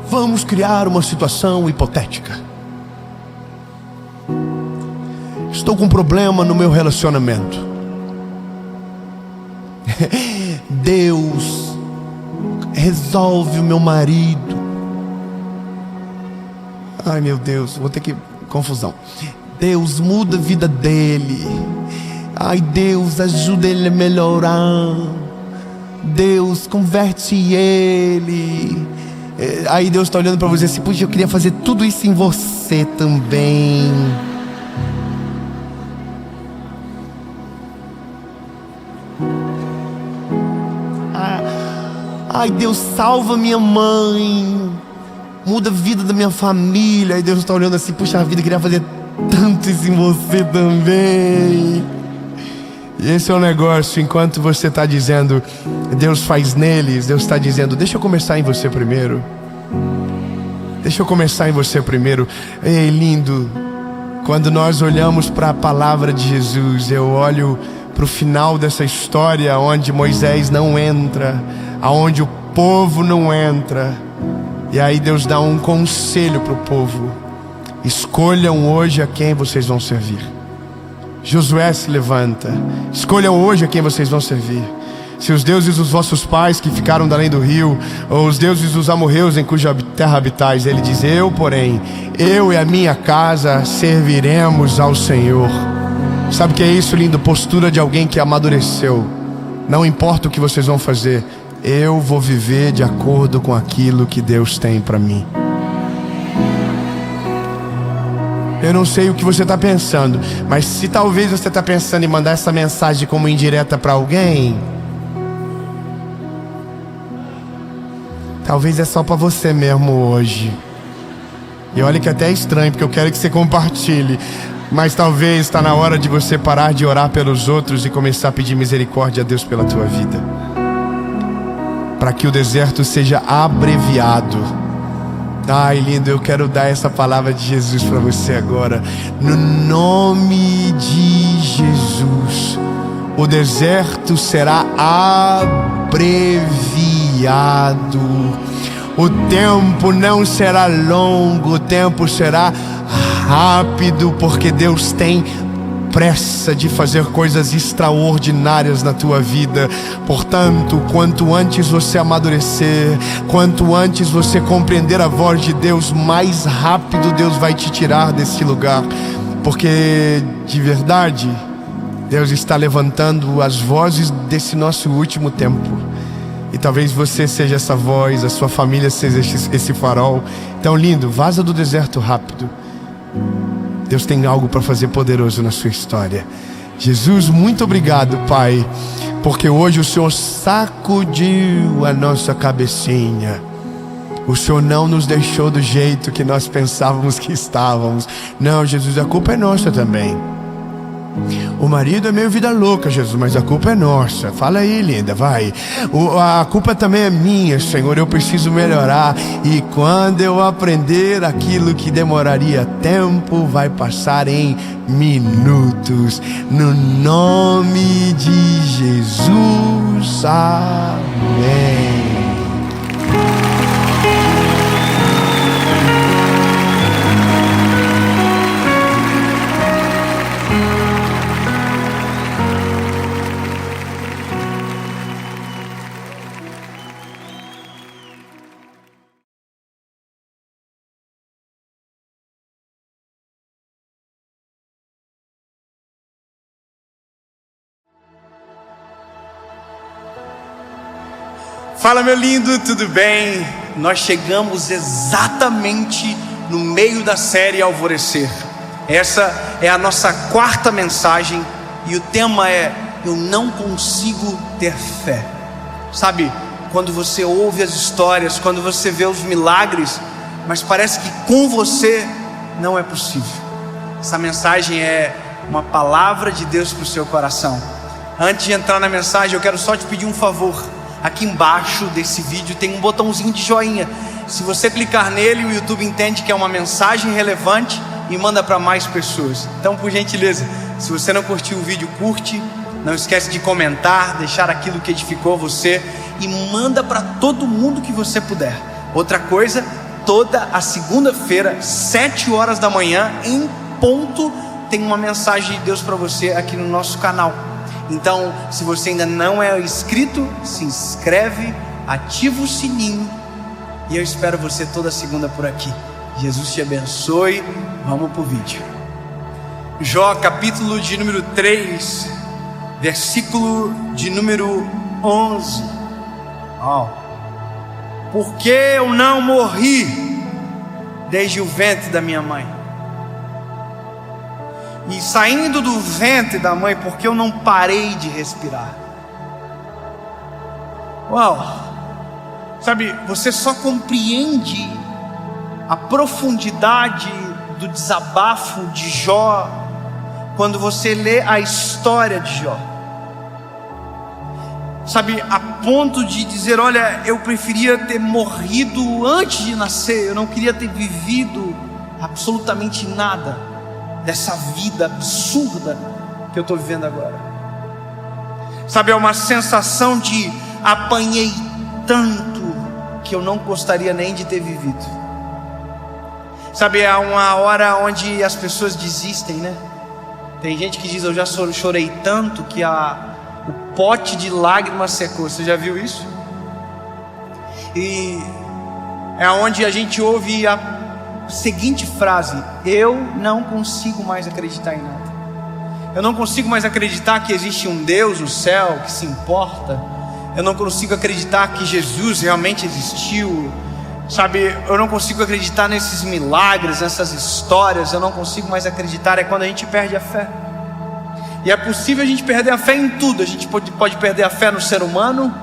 Vamos criar uma situação hipotética. Estou com um problema no meu relacionamento. Deus resolve o meu marido. Ai, meu Deus, vou ter que... confusão. Deus muda a vida dele. Ai, Deus ajuda ele a melhorar. Deus converte ele. Aí Deus está olhando para você assim: puxa, eu queria fazer tudo isso em você também. Ai, Deus salva minha mãe, muda a vida da minha família. Aí Deus está olhando assim: puxa vida, eu queria fazer tanto isso em você também. E esse é o negócio. Enquanto você está dizendo Deus faz neles, Deus está dizendo: deixa eu começar em você primeiro. Deixa eu começar em você primeiro. Ei, lindo, quando nós olhamos para a palavra de Jesus, eu olho para o final dessa história, onde Moisés não entra, aonde o povo não entra. E aí Deus dá um conselho para o povo: escolham hoje a quem vocês vão servir. Josué se levanta: escolham hoje a quem vocês vão servir. Se os deuses dos vossos pais que ficaram da além do rio, ou os deuses dos amorreus em cuja terra habitais. Ele diz: eu, porém, eu e a minha casa serviremos ao Senhor. Sabe o que é isso, lindo? Postura de alguém que amadureceu. Não importa o que vocês vão fazer, eu vou viver de acordo com aquilo que Deus tem para mim. Eu não sei o que você está pensando, mas se talvez você está pensando em mandar essa mensagem como indireta para alguém, talvez é só para você mesmo hoje. E olha que até é estranho, porque eu quero que você compartilhe. Mas talvez está na hora de você parar de orar pelos outros e começar a pedir misericórdia a Deus pela tua vida, para que o deserto seja abreviado. Ai, lindo, eu quero dar essa palavra de Jesus para você agora. No nome de Jesus, o deserto será abreviado. O tempo não será longo, o tempo será rápido, porque Deus tem pressa de fazer coisas extraordinárias na tua vida. Portanto, quanto antes você amadurecer, quanto antes você compreender a voz de Deus, mais rápido Deus vai te tirar desse lugar. Porque, de verdade, Deus está levantando as vozes desse nosso último tempo. E talvez você seja essa voz, a sua família seja esse farol. Então, lindo, vaza do deserto rápido. Deus tem algo para fazer poderoso na sua história. Jesus, muito obrigado, Pai, porque hoje o Senhor sacudiu a nossa cabecinha. O Senhor não nos deixou do jeito que nós pensávamos que estávamos. Não, Jesus, a culpa é nossa também. O marido é meio vida louca, Jesus, mas a culpa é nossa. Fala aí, linda, vai. A culpa também é minha, Senhor, eu preciso melhorar. E quando eu aprender aquilo que demoraria tempo, vai passar em minutos. No nome de Jesus, amém. Fala, meu lindo, tudo bem? Nós chegamos exatamente no meio da série Alvorecer. Essa é a nossa quarta mensagem e o tema é: eu não consigo ter fé. Sabe, quando você ouve as histórias, quando você vê os milagres, mas parece que com você não é possível. Essa mensagem é uma palavra de Deus para o seu coração. Antes de entrar na mensagem, eu quero só te pedir um favor. Aqui embaixo desse vídeo tem um botãozinho de joinha. Se você clicar nele, o YouTube entende que é uma mensagem relevante e manda para mais pessoas. Então, por gentileza, se você não curtiu o vídeo, curte. Não esquece de comentar, deixar aquilo que edificou você e manda para todo mundo que você puder. Outra coisa, toda a segunda-feira, 7 horas da manhã, em ponto, tem uma mensagem de Deus para você aqui no nosso canal. Então, se você ainda não é inscrito, se inscreve, ativa o sininho e eu espero você toda segunda por aqui. Jesus te abençoe. Vamos pro vídeo. Jó, capítulo de número 3, versículo de número 11. Porque eu não morri desde o ventre da minha mãe, e saindo do ventre da mãe, porque eu não parei de respirar. Uau! Sabe, você só compreende a profundidade do desabafo de Jó quando você lê a história de Jó. Sabe, a ponto de dizer: olha, eu preferia ter morrido antes de nascer, eu não queria ter vivido absolutamente nada dessa vida absurda que eu estou vivendo agora. Sabe, é uma sensação de apanhei tanto que eu não gostaria nem de ter vivido. Sabe, é uma hora onde as pessoas desistem, né? Tem gente que diz: eu já chorei tanto que o pote de lágrimas secou. Você já viu isso? E é onde a gente ouve a seguinte frase: eu não consigo mais acreditar em nada. Eu não consigo mais acreditar que existe um Deus no céu que se importa. Eu não consigo acreditar que Jesus realmente existiu. Sabe, eu não consigo acreditar nesses milagres, nessas histórias. Eu não consigo mais acreditar. É quando a gente perde a fé. E é possível a gente perder a fé em tudo. A gente pode perder a fé no ser humano,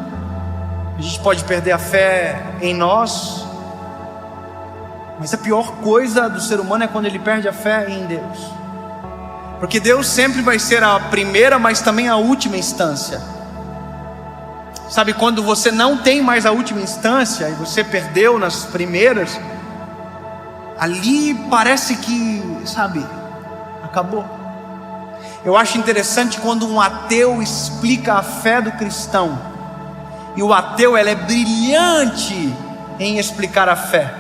A gente pode perder a fé em nós, mas a pior coisa do ser humano é quando ele perde a fé em Deus, porque Deus sempre vai ser a primeira, mas também a última instância. Sabe, quando você não tem mais a última instância e você perdeu nas primeiras, ali parece que, sabe, acabou. Eu acho interessante quando um ateu explica a fé do cristão, e o ateu, ele é brilhante em explicar a fé.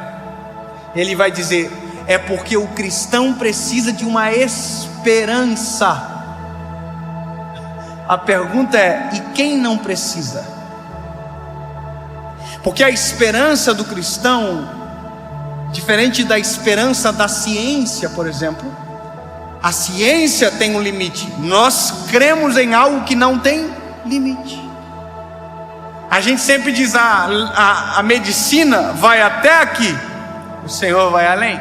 Ele vai dizer: é porque o cristão precisa de uma esperança. A pergunta é: e quem não precisa? Porque a esperança do cristão, diferente da esperança da ciência, por exemplo, a ciência tem um limite. Nós cremos em algo que não tem limite. A gente sempre diz: a medicina vai até aqui, o Senhor vai além.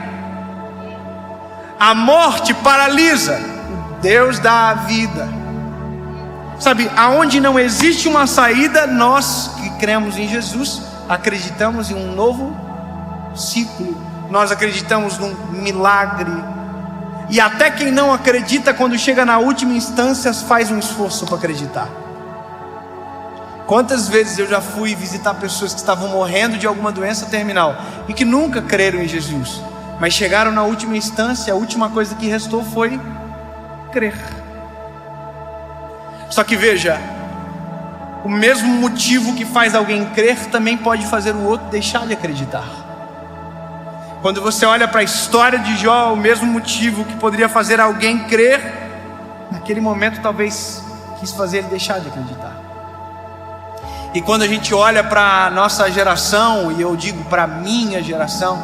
A morte paralisa, Deus dá a vida. Sabe, aonde não existe uma saída, nós que cremos em Jesus acreditamos em um novo ciclo. Nós acreditamos num milagre. E até quem não acredita, quando chega na última instância, faz um esforço para acreditar. Quantas vezes eu já fui visitar pessoas que estavam morrendo de alguma doença terminal e que nunca creram em Jesus, mas chegaram na última instância, a última coisa que restou foi crer. Só que veja, o mesmo motivo que faz alguém crer também pode fazer o outro deixar de acreditar. Quando você olha para a história de Jó, o mesmo motivo que poderia fazer alguém crer, naquele momento talvez quis fazer ele deixar de acreditar. E quando a gente olha para a nossa geração, e eu digo para a minha geração,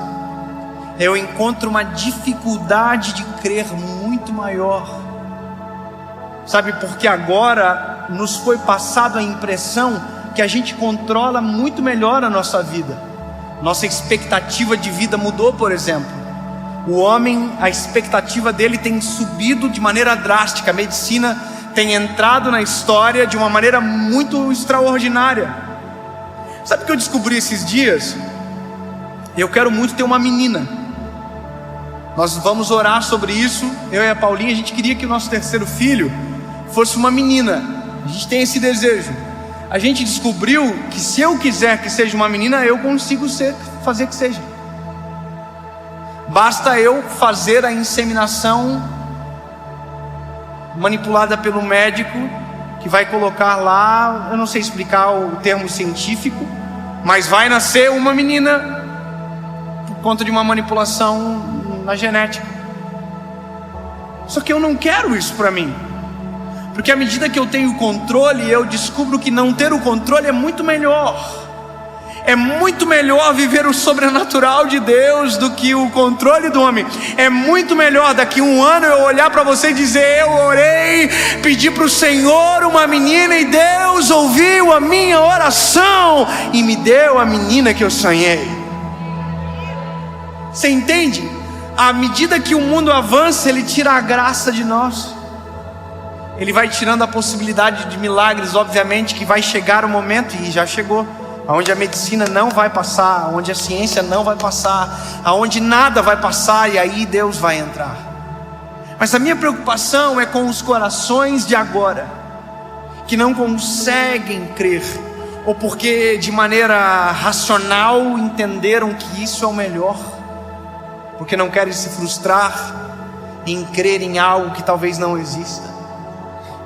eu encontro uma dificuldade de crer muito maior. Sabe, porque agora nos foi passado a impressão que a gente controla muito melhor a nossa vida. Nossa expectativa de vida mudou, por exemplo. O homem, a expectativa dele tem subido de maneira drástica. A medicina tem entrado na história de uma maneira muito extraordinária. Sabe o que eu descobri esses dias? Eu quero muito ter uma menina. Nós vamos orar sobre isso. Eu e a Paulinha, a gente queria que o nosso terceiro filho fosse uma menina. A gente tem esse desejo. A gente descobriu que se eu quiser que seja uma menina, eu consigo fazer que seja. Basta eu fazer a inseminação manipulada pelo médico, que vai colocar lá, eu não sei explicar o termo científico, mas vai nascer uma menina por conta de uma manipulação na genética. Só que eu não quero isso para mim, porque à medida que eu tenho controle, eu descubro que não ter o controle é muito melhor. É muito melhor viver o sobrenatural de Deus do que o controle do homem. É muito melhor daqui a um ano eu olhar para você e dizer: eu orei, pedi para o Senhor uma menina e Deus ouviu a minha oração e me deu a menina que eu sonhei. Você entende? À medida que o mundo avança, ele tira a graça de nós. Ele vai tirando a possibilidade de milagres, obviamente que vai chegar o momento, e já chegou, onde a medicina não vai passar, onde a ciência não vai passar, aonde nada vai passar, e aí Deus vai entrar. Mas a minha preocupação é com os corações de agora, que não conseguem crer, ou porque de maneira racional entenderam que isso é o melhor, porque não querem se frustrar em crer em algo que talvez não exista,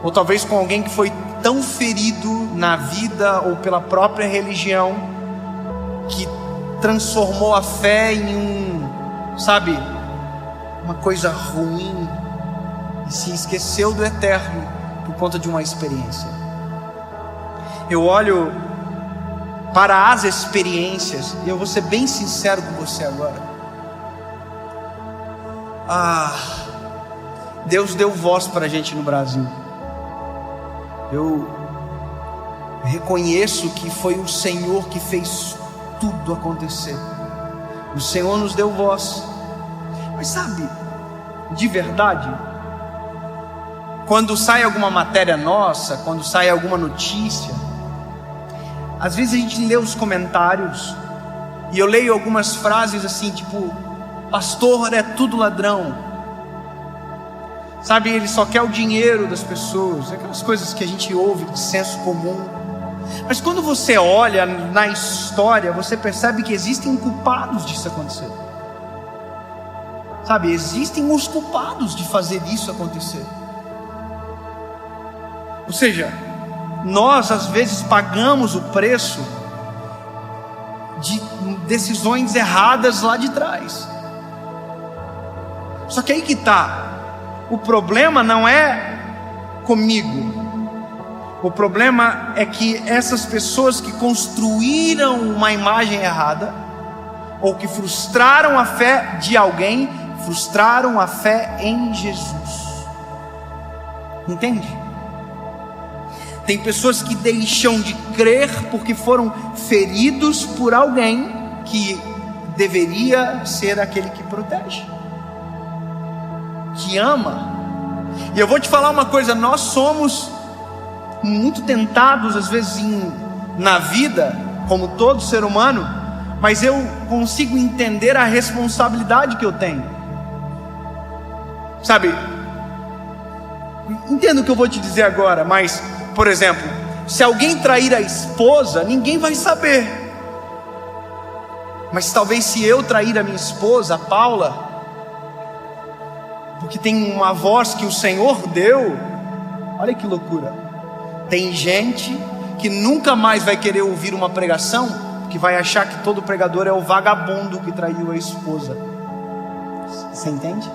ou talvez com alguém que foi tão ferido na vida ou pela própria religião, que transformou a fé em uma coisa ruim, e se esqueceu do eterno por conta de uma experiência. Eu olho para as experiências, e eu vou ser bem sincero com você agora. Deus deu voz para a gente no Brasil. Eu reconheço que foi o Senhor que fez tudo acontecer. O Senhor nos deu voz. Mas sabe, de verdade, quando sai alguma matéria nossa, quando sai alguma notícia, às vezes a gente lê os comentários e eu leio algumas frases assim, tipo: pastor é tudo ladrão, sabe, ele só quer o dinheiro das pessoas, aquelas coisas que a gente ouve de senso comum. Mas quando você olha na história, você percebe que existem culpados disso acontecer, sabe, existem os culpados de fazer isso acontecer. Ou seja, nós às vezes pagamos o preço de decisões erradas lá de trás. Só que aí que está, o problema não é comigo, o problema é que essas pessoas que construíram uma imagem errada, ou que frustraram a fé de alguém, frustraram a fé em Jesus. Entende? Tem pessoas que deixam de crer porque foram feridos por alguém que deveria ser aquele que protege, que ama. E eu vou te falar uma coisa: nós somos muito tentados às vezes na vida, como todo ser humano, mas eu consigo entender a responsabilidade que eu tenho, sabe? Entendo o que eu vou te dizer agora, mas, por exemplo, se alguém trair a esposa, ninguém vai saber. Mas talvez se eu trair a minha esposa, a Paula, porque tem uma voz que o Senhor deu, olha que loucura. Tem gente que nunca mais vai querer ouvir uma pregação, que vai achar que todo pregador é o vagabundo que traiu a esposa. Você entende?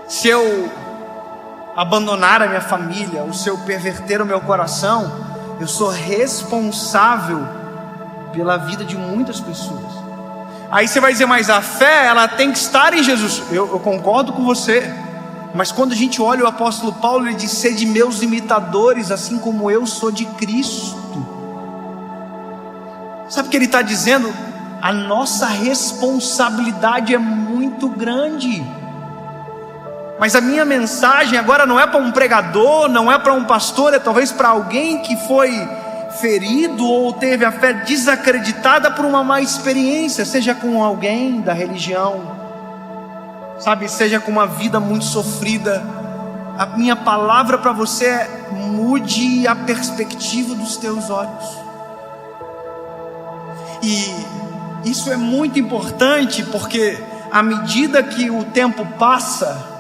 Se eu abandonar a minha família, ou se eu perverter o meu coração, eu sou responsável pela vida de muitas pessoas. Aí você vai dizer: mas a fé, ela tem que estar em Jesus. Eu concordo com você, mas quando a gente olha o apóstolo Paulo, ele diz: sede meus imitadores, assim como eu sou de Cristo. Sabe o que ele está dizendo? A nossa responsabilidade é muito grande. Mas a minha mensagem agora não é para um pregador, não é para um pastor, é talvez para alguém que foi ferido ou teve a fé desacreditada por uma má experiência, seja com alguém da religião, sabe, seja com uma vida muito sofrida. A minha palavra para você é: mude a perspectiva dos teus olhos. E isso é muito importante, porque à medida que o tempo passa,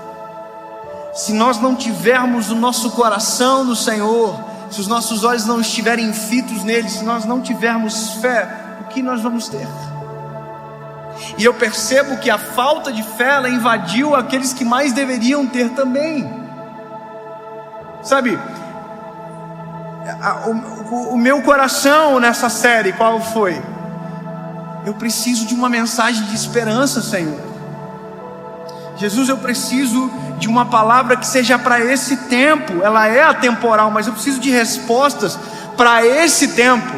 se nós não tivermos o nosso coração no Senhor, se os nossos olhos não estiverem fitos nele, se nós não tivermos fé, o que nós vamos ter? E eu percebo que a falta de fé, ela invadiu aqueles que mais deveriam ter também. Sabe, o meu coração nessa série, qual foi? Eu preciso de uma mensagem de esperança, Senhor. Jesus, eu preciso de uma palavra que seja para esse tempo. Ela é atemporal, mas eu preciso de respostas para esse tempo.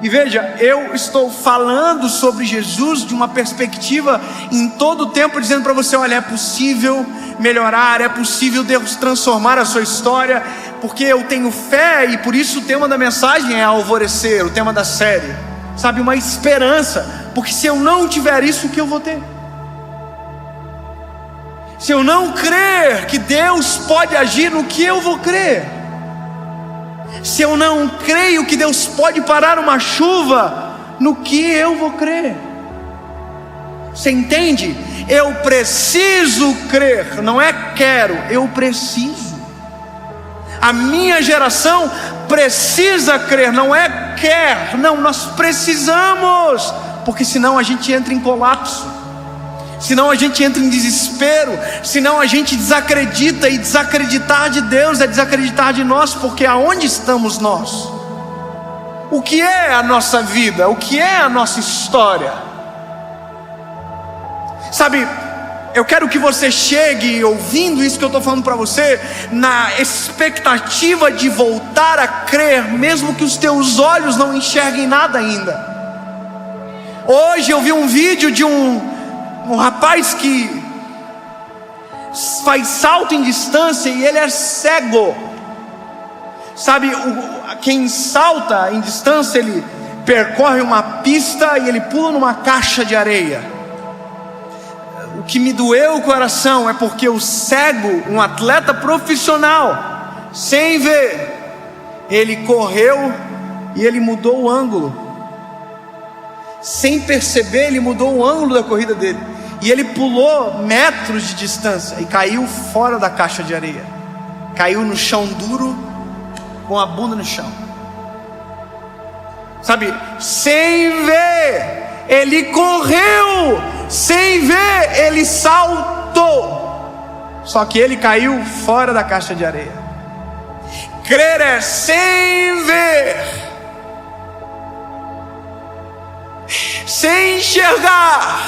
E veja, eu estou falando sobre Jesus de uma perspectiva em todo o tempo, dizendo para você: olha, é possível melhorar, é possível Deus transformar a sua história, porque eu tenho fé. E por isso o tema da mensagem é alvorecer, o tema da série, sabe, uma esperança. Porque se eu não tiver isso, o que eu vou ter? Se eu não crer que Deus pode agir, no que eu vou crer? Se eu não creio que Deus pode parar uma chuva, no que eu vou crer? Você entende? Eu preciso crer, não é quero, eu preciso. A minha geração precisa crer, não é quer, não, nós precisamos, porque senão a gente entra em colapso, senão a gente entra em desespero, senão a gente desacredita, e desacreditar de Deus é desacreditar de nós, porque aonde estamos nós? O que é a nossa vida? O que é a nossa história? Sabe, eu quero que você chegue ouvindo isso que eu estou falando para você, na expectativa de voltar a crer, mesmo que os teus olhos não enxerguem nada ainda. Hoje eu vi um vídeo de um rapaz que faz salto em distância e ele é cego. Sabe, quem salta em distância, ele percorre uma pista e ele pula numa caixa de areia. O que me doeu o coração é porque o cego, um atleta profissional, sem ver, ele correu e ele mudou o ângulo. Sem perceber, ele mudou o ângulo da corrida dele. E ele pulou metros de distância e caiu fora da caixa de areia. Caiu no chão duro, com a bunda no chão. Sabe, sem ver, ele correu. Sem ver, ele saltou. Só que ele caiu fora da caixa de areia. Crer é sem ver, sem enxergar,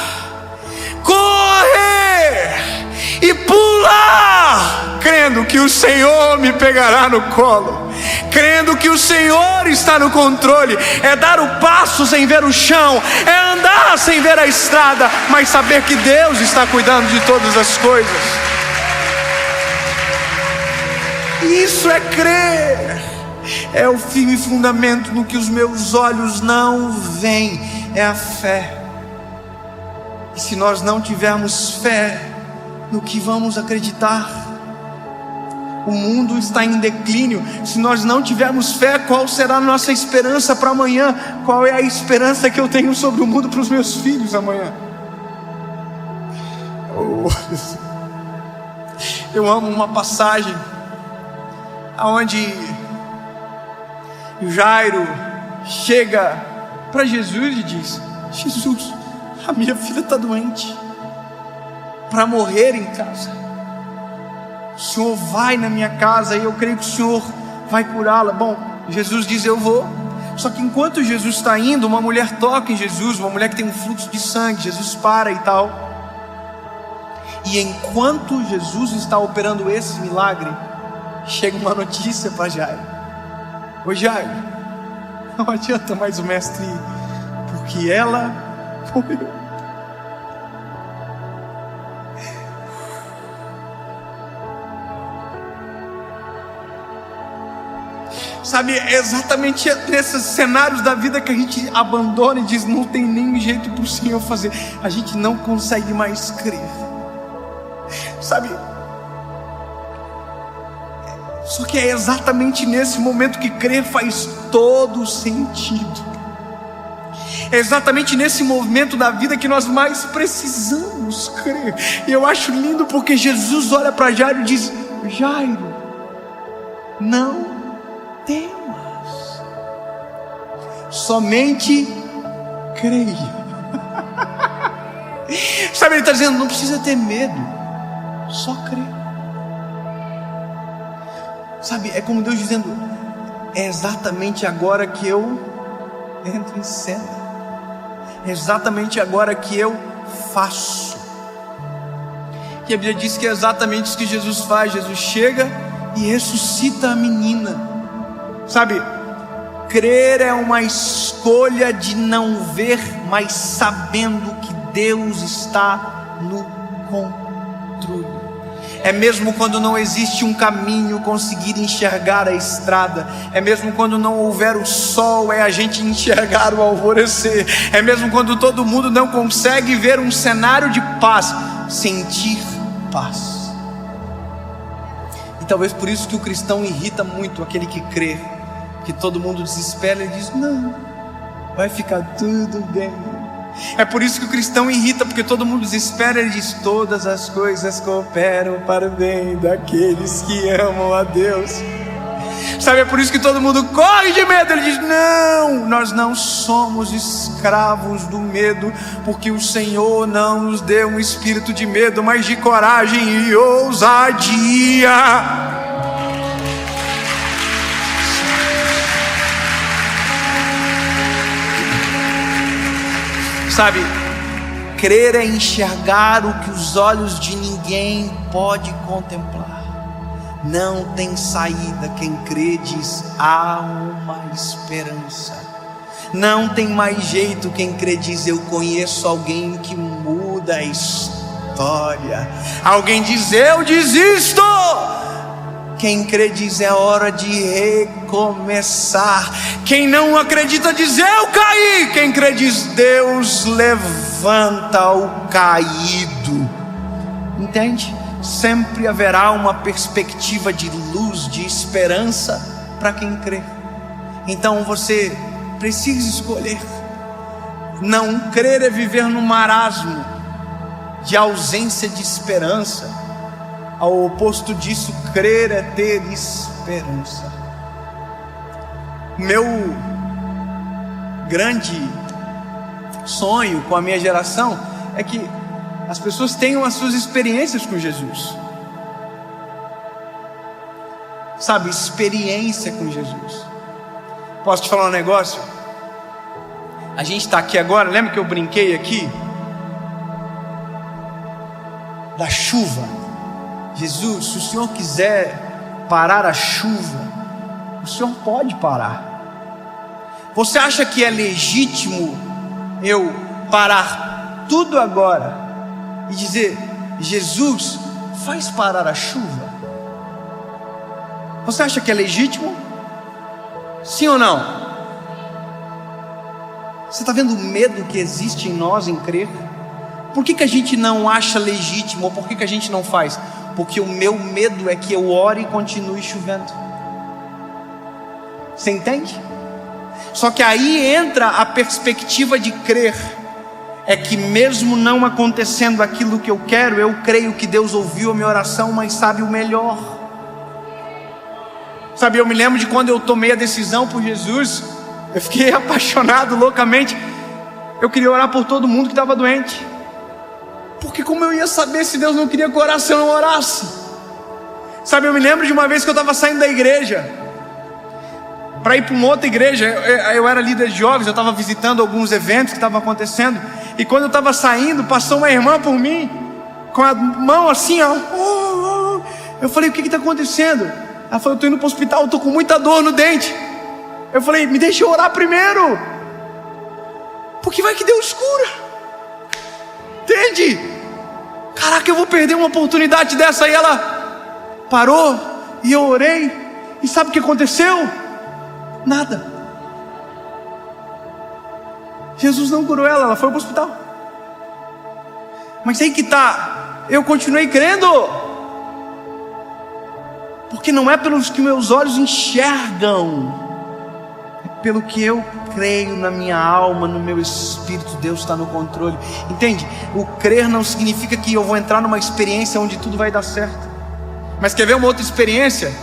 correr e pular, crendo que o Senhor me pegará no colo, crendo que o Senhor está no controle. É dar o passo sem ver o chão, é andar sem ver a estrada, mas saber que Deus está cuidando de todas as coisas. Isso é crer, é o firme fundamento no que os meus olhos não veem, é a fé. E se nós não tivermos fé, no que vamos acreditar? O mundo está em declínio. Se nós não tivermos fé, qual será a nossa esperança para amanhã? Qual é a esperança que eu tenho sobre o mundo para os meus filhos amanhã? Eu amo uma passagem onde Jairo chega para Jesus e diz: Jesus, a minha filha está doente, para morrer em casa. O Senhor vai na minha casa e eu creio que o Senhor vai curá-la. Bom, Jesus diz: eu vou. Só que enquanto Jesus está indo, uma mulher toca em Jesus, uma mulher que tem um fluxo de sangue. Jesus para e tal. E enquanto Jesus está operando esse milagre, chega uma notícia para Jairo: ô Jairo, não adianta mais o mestre ir, porque ela morreu. Sabe, é exatamente nesses cenários da vida que a gente abandona e diz: não tem nem jeito para o Senhor fazer. A gente não consegue mais crer. Sabe, só que é exatamente nesse momento que crer faz todo sentido. É exatamente nesse momento da vida que nós mais precisamos crer. E eu acho lindo porque Jesus olha para Jairo e diz: Jairo, não temas, somente creia. Sabe, ele está dizendo: não precisa ter medo, só crer. Sabe, é como Deus dizendo: é exatamente agora que eu entro em cena, é exatamente agora que eu faço. E a Bíblia diz que é exatamente isso que Jesus faz. Jesus chega e ressuscita a menina. Sabe, crer é uma escolha de não ver, mas sabendo que Deus está no controle. É mesmo quando não existe um caminho, conseguir enxergar a estrada. É mesmo quando não houver o sol, é a gente enxergar o alvorecer. É mesmo quando todo mundo não consegue ver um cenário de paz, sentir paz. E talvez por isso que o cristão irrita muito aquele que crê, que todo mundo desespera e diz: não, vai ficar tudo bem. É por isso que o cristão irrita, porque todo mundo desespera e diz: todas as coisas cooperam para o bem daqueles que amam a Deus. Sabe, é por isso que todo mundo corre de medo. Ele diz: não, nós não somos escravos do medo, porque o Senhor não nos deu um espírito de medo, mas de coragem e ousadia. Sabe, crer é enxergar o que os olhos de ninguém pode contemplar. Não tem saída. Quem crê diz: há uma esperança. Não tem mais jeito. Quem crê diz: eu conheço alguém que muda a história. Alguém diz: eu desisto, Quem crê diz: é hora de recomeçar. Quem não acredita diz: eu caí. Quem crê diz: Deus levanta o caído. Entende? Sempre haverá uma perspectiva de luz, de esperança para quem crê. Então você precisa escolher. Não crer é viver no marasmo de ausência de esperança. Ao oposto disso, crer é ter esperança. Meu grande sonho com a minha geração é que as pessoas tenham as suas experiências com Jesus. Sabe, experiência com Jesus. Posso te falar um negócio? A gente está aqui agora, lembra que eu brinquei aqui? Da chuva. Jesus, se o Senhor quiser parar a chuva, o Senhor pode parar. Você acha que é legítimo eu parar tudo agora e dizer: Jesus, faz parar a chuva? Você acha que é legítimo? Sim ou não? Você está vendo o medo que existe em nós em crer? Por que a gente não acha legítimo? Ou por que a gente não faz? Porque o meu medo é que eu ore e continue chovendo. Você entende? Só que aí entra a perspectiva de crer. É que mesmo não acontecendo aquilo que eu quero, eu creio que Deus ouviu a minha oração, mas sabe o melhor. Sabe, eu me lembro de quando eu tomei a decisão por Jesus. Eu fiquei apaixonado loucamente. Eu queria orar por todo mundo que estava doente. Porque como eu ia saber se Deus não queria que eu orasse se eu não orasse? Sabe, eu me lembro de uma vez que eu estava saindo da igreja para ir para uma outra igreja. Eu era líder de jovens, eu estava visitando alguns eventos que estavam acontecendo. E quando eu estava saindo, passou uma irmã por mim, com a mão assim, ó. Eu falei: o que está acontecendo? Ela falou: eu estou indo para o hospital, eu estou com muita dor no dente. Eu falei: me deixa eu orar primeiro, porque vai que Deus cura. Entende? Caraca, eu vou perder uma oportunidade dessa. Aí ela parou e eu orei. E sabe o que aconteceu? Nada. Jesus não curou ela, ela foi para o hospital. Mas aí que tá, eu continuei crendo, porque não é pelos que meus olhos enxergam, é pelo que eu creio na minha alma, no meu espírito. Deus está no controle. Entende? O crer não significa que eu vou entrar numa experiência onde tudo vai dar certo. Mas quer ver uma outra experiência?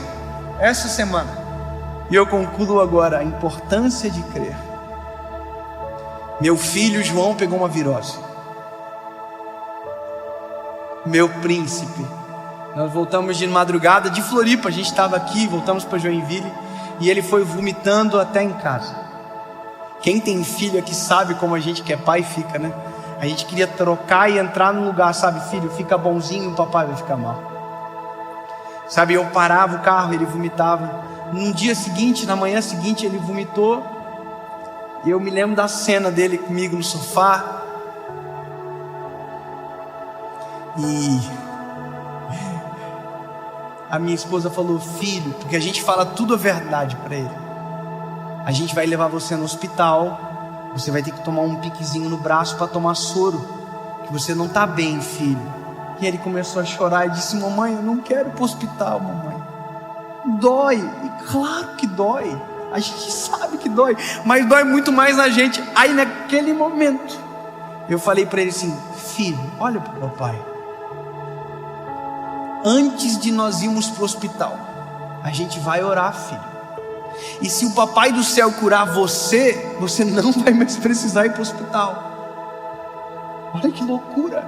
Essa semana, e eu concluo agora a importância de crer. Meu filho João pegou uma virose. Meu príncipe. Nós voltamos de madrugada de Floripa. A gente estava aqui, voltamos para Joinville. E ele foi vomitando até em casa. Quem tem filho aqui sabe como a gente que é pai fica, né? A gente queria trocar e entrar no lugar, sabe? Filho, fica bonzinho, o papai vai ficar mal. Sabe, eu parava o carro, ele vomitava. No dia seguinte, na manhã seguinte, ele vomitou. E eu me lembro da cena dele comigo no sofá. E a minha esposa falou: filho, porque a gente fala tudo a verdade para ele. A gente vai levar você no hospital. Você vai ter que tomar um piquezinho no braço para tomar soro, que você não está bem, filho. E ele começou a chorar e disse: mamãe, eu não quero ir para o hospital, mamãe. Dói. E claro que dói. A gente sabe que dói, mas dói muito mais na gente. Aí naquele momento eu falei para ele assim: filho, olha para o papai. Antes de nós irmos para o hospital, a gente vai orar, filho. E se o papai do céu curar você, você não vai mais precisar ir para o hospital. Olha que loucura.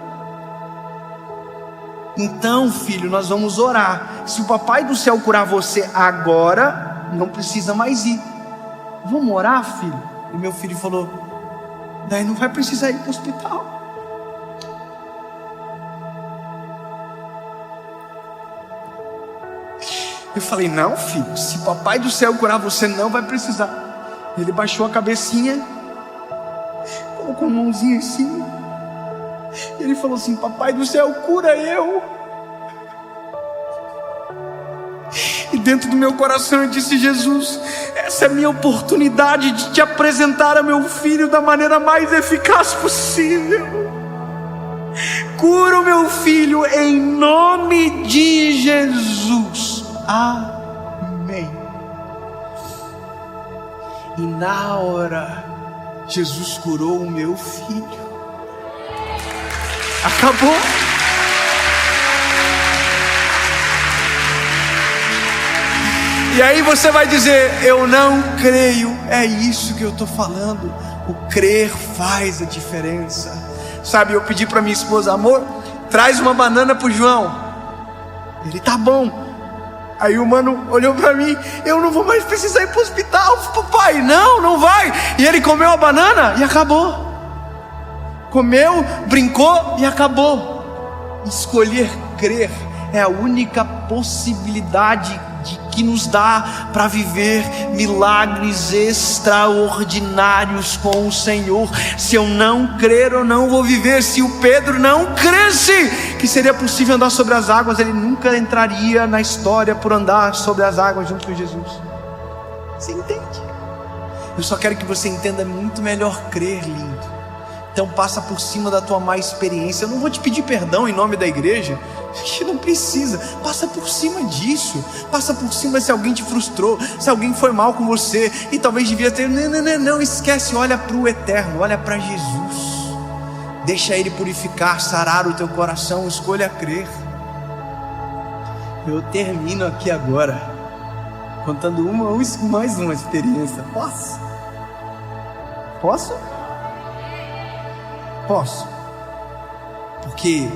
Então, filho, nós vamos orar. Se o papai do céu curar você agora, não precisa mais ir. Vamos orar, filho? E meu filho falou: daí não vai precisar ir para o hospital. Eu falei: não, filho, se papai do céu curar você, não vai precisar. Ele baixou a cabecinha, colocou a mãozinha assim, e ele falou assim: papai do céu, cura eu. dentro do meu coração eu disse: Jesus, essa é a minha oportunidade de te apresentar a meu filho da maneira mais eficaz possível. Cura o meu filho em nome de Jesus. Amém. E na hora, Jesus curou o meu filho. Acabou. E aí você vai dizer: eu não creio. É isso que eu estou falando. O crer faz a diferença. Sabe, eu pedi para minha esposa: amor, traz uma banana pro João. Ele: tá bom. Aí o mano olhou para mim: eu não vou mais precisar ir pro hospital. Papai, não vai. E ele comeu a banana e acabou. Comeu, brincou e acabou. Escolher crer é a única possibilidade que nos dá para viver milagres extraordinários com o Senhor. Se eu não crer, eu não vou viver. Se o Pedro não cresce que seria possível andar sobre as águas, ele nunca entraria na história por andar sobre as águas junto com Jesus. Você entende? Eu só quero que você entenda muito melhor crer, lindo. Então passa por cima da tua má experiência. Eu não vou te pedir perdão em nome da igreja, a gente não precisa. Passa por cima disso. Passa por cima se alguém te frustrou, se alguém foi mal com você e talvez devia ter. Não, esquece. Olha para o eterno, olha para Jesus. Deixa Ele purificar, sarar o teu coração. Escolha crer. Eu termino aqui agora contando mais uma experiência. Posso? Posso. Porque,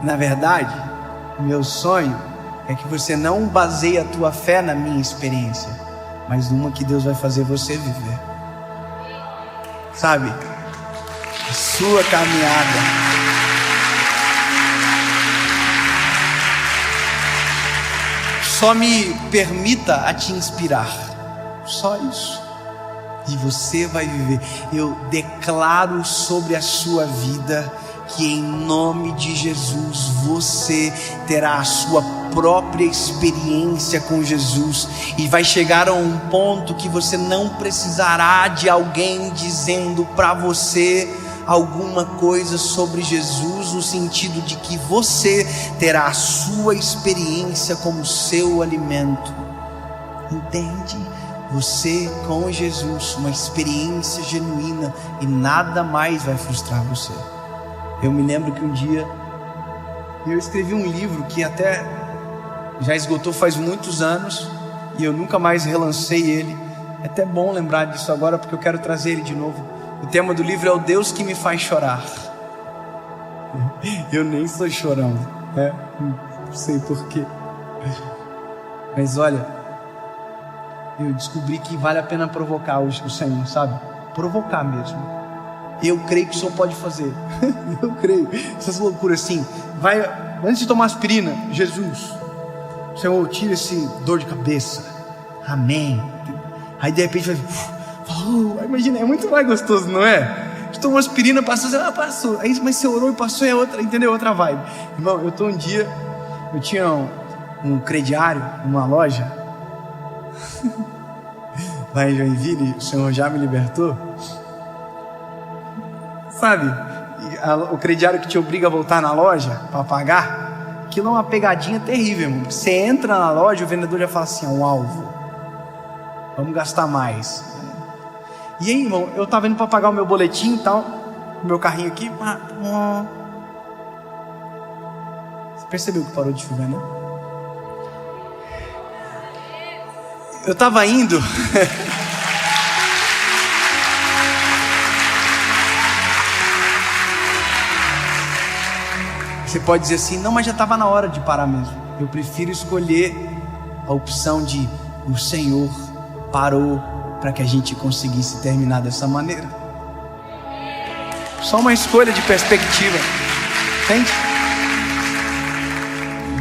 na verdade, o meu sonho é que você não baseie a tua fé na minha experiência, mas numa que Deus vai fazer você viver. Sabe? A sua caminhada. Só me permita a te inspirar. Só isso. E você vai viver. Eu declaro sobre a sua vida que em nome de Jesus você terá a sua própria experiência com Jesus, e vai chegar a um ponto que você não precisará de alguém dizendo para você alguma coisa sobre Jesus, no sentido de que você terá a sua experiência como seu alimento. Entende? Você com Jesus, uma experiência genuína, e nada mais vai frustrar você. Eu me lembro que um dia eu escrevi um livro que até já esgotou faz muitos anos, e eu nunca mais relancei ele. É até bom lembrar disso agora, porque eu quero trazer ele de novo. O tema do livro é O Deus que me faz chorar. Eu nem sou chorão, né? Não sei porquê. Mas olha, eu descobri que vale a pena provocar o Senhor, sabe? Provocar mesmo. Eu creio que o Senhor pode fazer. Eu creio. Essas loucuras assim. Vai, antes de tomar aspirina, Jesus, Senhor, tira esse dor de cabeça. Amém. Aí de repente vai, imagina, é muito mais gostoso, não é? Você tomou aspirina, passou, passou. Aí, mas você orou e passou, é outra, entendeu? Outra vibe. Irmão, eu tinha um crediário numa loja lá em Joinville, o Senhor já me libertou. Sabe, o crediário que te obriga a voltar na loja para pagar, aquilo é uma pegadinha terrível, irmão. Você entra na loja, o vendedor já fala assim: é um alvo, vamos gastar mais. E aí, irmão, eu tava indo para pagar o meu boletim e tal, o meu carrinho aqui. Você percebeu que parou de chover, né? Eu tava indo. Você pode dizer assim: não, mas já estava na hora de parar mesmo. Eu prefiro escolher a opção de o Senhor parou para que a gente conseguisse terminar dessa maneira. Só uma escolha de perspectiva, entende?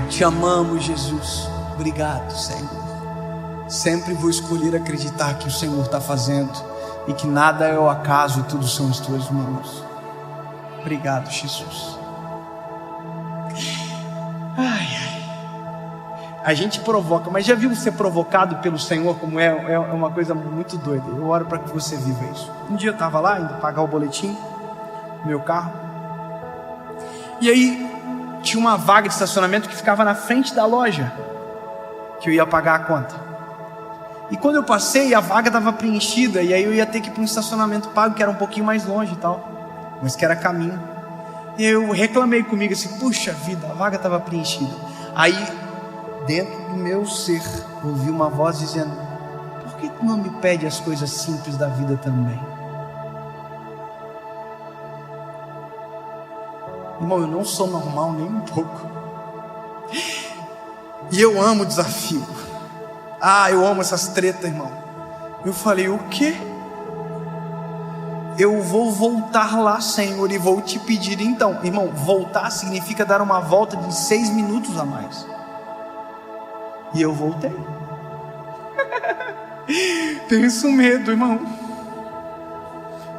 Te amamos, Jesus. Obrigado, Senhor. Sempre vou escolher acreditar que o Senhor está fazendo, e que nada é o acaso, tudo são as tuas mãos. Obrigado, Jesus. A gente provoca, mas já viu ser provocado pelo Senhor como é uma coisa muito doida. Eu oro para que você viva isso. Um dia eu estava lá, indo pagar o boletim no meu carro, e aí tinha uma vaga de estacionamento que ficava na frente da loja que eu ia pagar a conta. E quando eu passei, a vaga estava preenchida, e aí eu ia ter que ir para um estacionamento pago, que era um pouquinho mais longe e tal, mas que era caminho. E eu reclamei comigo assim, puxa vida, a vaga estava preenchida. Aí, dentro do meu ser, ouvi uma voz dizendo, por que tu não me pede as coisas simples da vida também? Irmão, eu não sou normal nem um pouco. E eu amo o desafio. Eu amo essas tretas, irmão. Eu falei, o quê? Eu vou voltar lá, Senhor, e vou te pedir então. Irmão, voltar significa dar uma volta de 6 minutos a mais. E eu voltei. Tenho isso medo, irmão.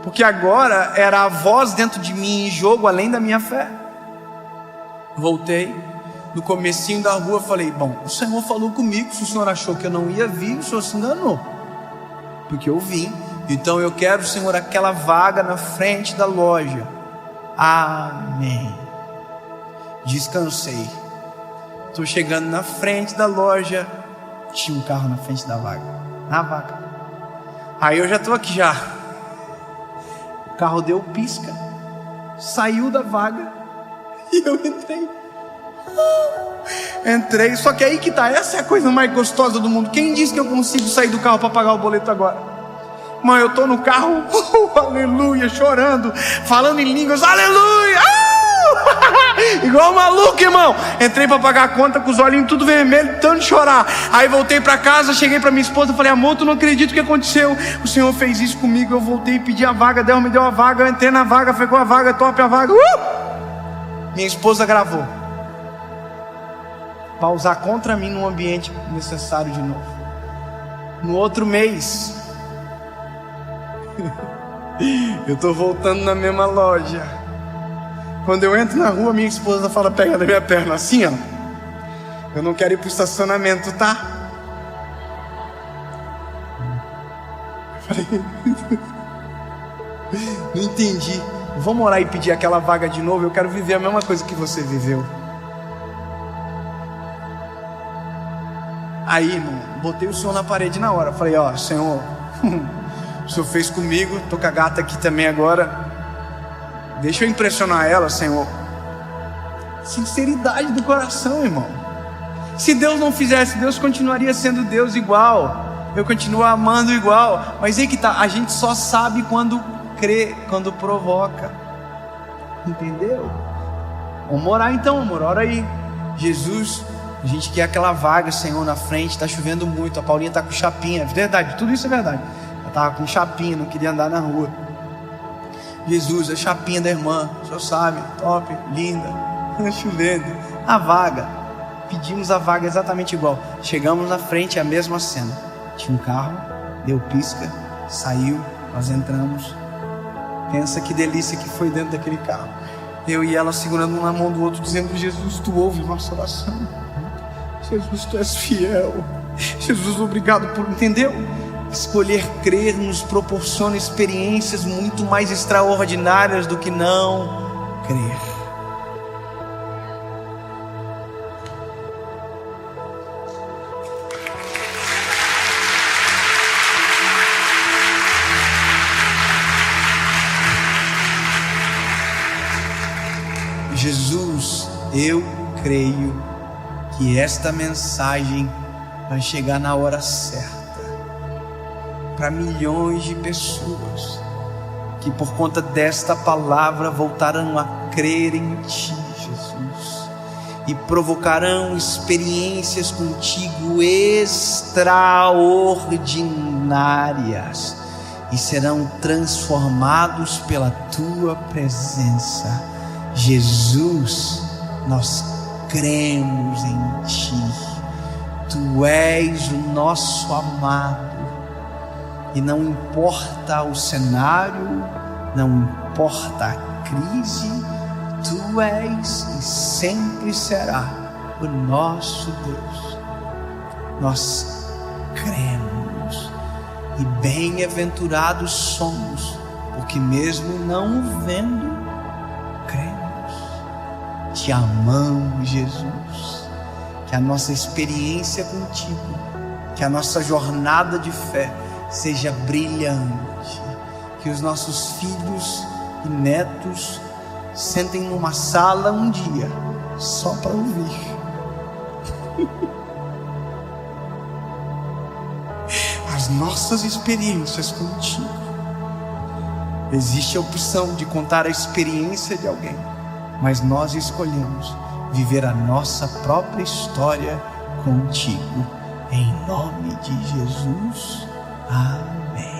Porque agora era a voz dentro de mim em jogo, além da minha fé. Voltei. No comecinho da rua, falei, bom, o Senhor falou comigo. Se o Senhor achou que eu não ia vir, o Senhor se enganou. Porque eu vim. Então eu quero, Senhor, aquela vaga na frente da loja. Amém. Descansei. Estou chegando na frente da loja. Tinha um carro na frente da vaga. Na vaga. Aí eu já estou aqui já. O carro deu pisca. Saiu da vaga. E eu entrei. Entrei. Só que aí que tá. Essa é a coisa mais gostosa do mundo. Quem disse que eu consigo sair do carro para pagar o boleto agora? Mãe, eu tô no carro, aleluia, chorando, falando em línguas, aleluia, igual maluco, irmão. Entrei para pagar a conta com os olhinhos tudo vermelhos, tanto de chorar. Aí voltei para casa, cheguei para minha esposa, falei, amor, tu não acredita o que aconteceu? O Senhor fez isso comigo. Eu voltei e pedi a vaga, Deus me deu a vaga, eu entrei na vaga, pegou a vaga, top a vaga. Minha esposa gravou para usar contra mim num ambiente necessário de novo. No outro mês, eu tô voltando na mesma loja. Quando eu entro na rua, minha esposa fala, pega na minha perna assim, ó, eu não quero ir pro estacionamento, tá? Eu falei, não entendi. Vamos orar e pedir aquela vaga de novo. Eu quero viver a mesma coisa que você viveu. Aí, irmão, botei o Senhor na parede na hora. Falei, ó, Senhor, o Senhor fez comigo, tô com a gata aqui também agora. Deixa eu impressionar ela, Senhor. Sinceridade do coração, irmão. Se Deus não fizesse, Deus continuaria sendo Deus igual. Eu continuo amando igual. Mas aí que tá, a gente só sabe quando crê, quando provoca. Entendeu? Vamos orar então, amor, ora aí. Jesus, a gente quer aquela vaga, Senhor, na frente. Tá chovendo muito, a Paulinha tá com chapinha. É verdade, tudo isso é verdade. Ela tava com chapinha, não queria andar na rua. Jesus, a chapinha da irmã, o senhor sabe, top, linda, chovendo. A vaga, pedimos a vaga exatamente igual. Chegamos na frente, a mesma cena. Tinha um carro, deu pisca, saiu, nós entramos. Pensa que delícia que foi dentro daquele carro. Eu e ela segurando um na mão do outro, dizendo, Jesus, tu ouve nossa oração. Jesus, tu és fiel. Jesus, obrigado por... Entendeu? Escolher crer nos proporciona experiências muito mais extraordinárias do que não crer. Jesus, eu creio que esta mensagem vai chegar na hora certa para milhões de pessoas que por conta desta palavra voltarão a crer em Ti, Jesus, e provocarão experiências contigo extraordinárias e serão transformados pela Tua presença. Jesus, nós cremos em Ti. Tu és o nosso amado. E não importa o cenário, não importa a crise, Tu és e sempre será o nosso Deus. nós cremos. E bem-aventurados somos, porque mesmo não o vendo, cremos. Te amamos, Jesus. Que a nossa experiência contigo, que a nossa jornada de fé seja brilhante. Que os nossos filhos e netos sentem numa sala um dia só para ouvir. As nossas experiências contigo. Existe a opção de contar a experiência de alguém, mas nós escolhemos viver a nossa própria história contigo. Em nome de Jesus. Amém.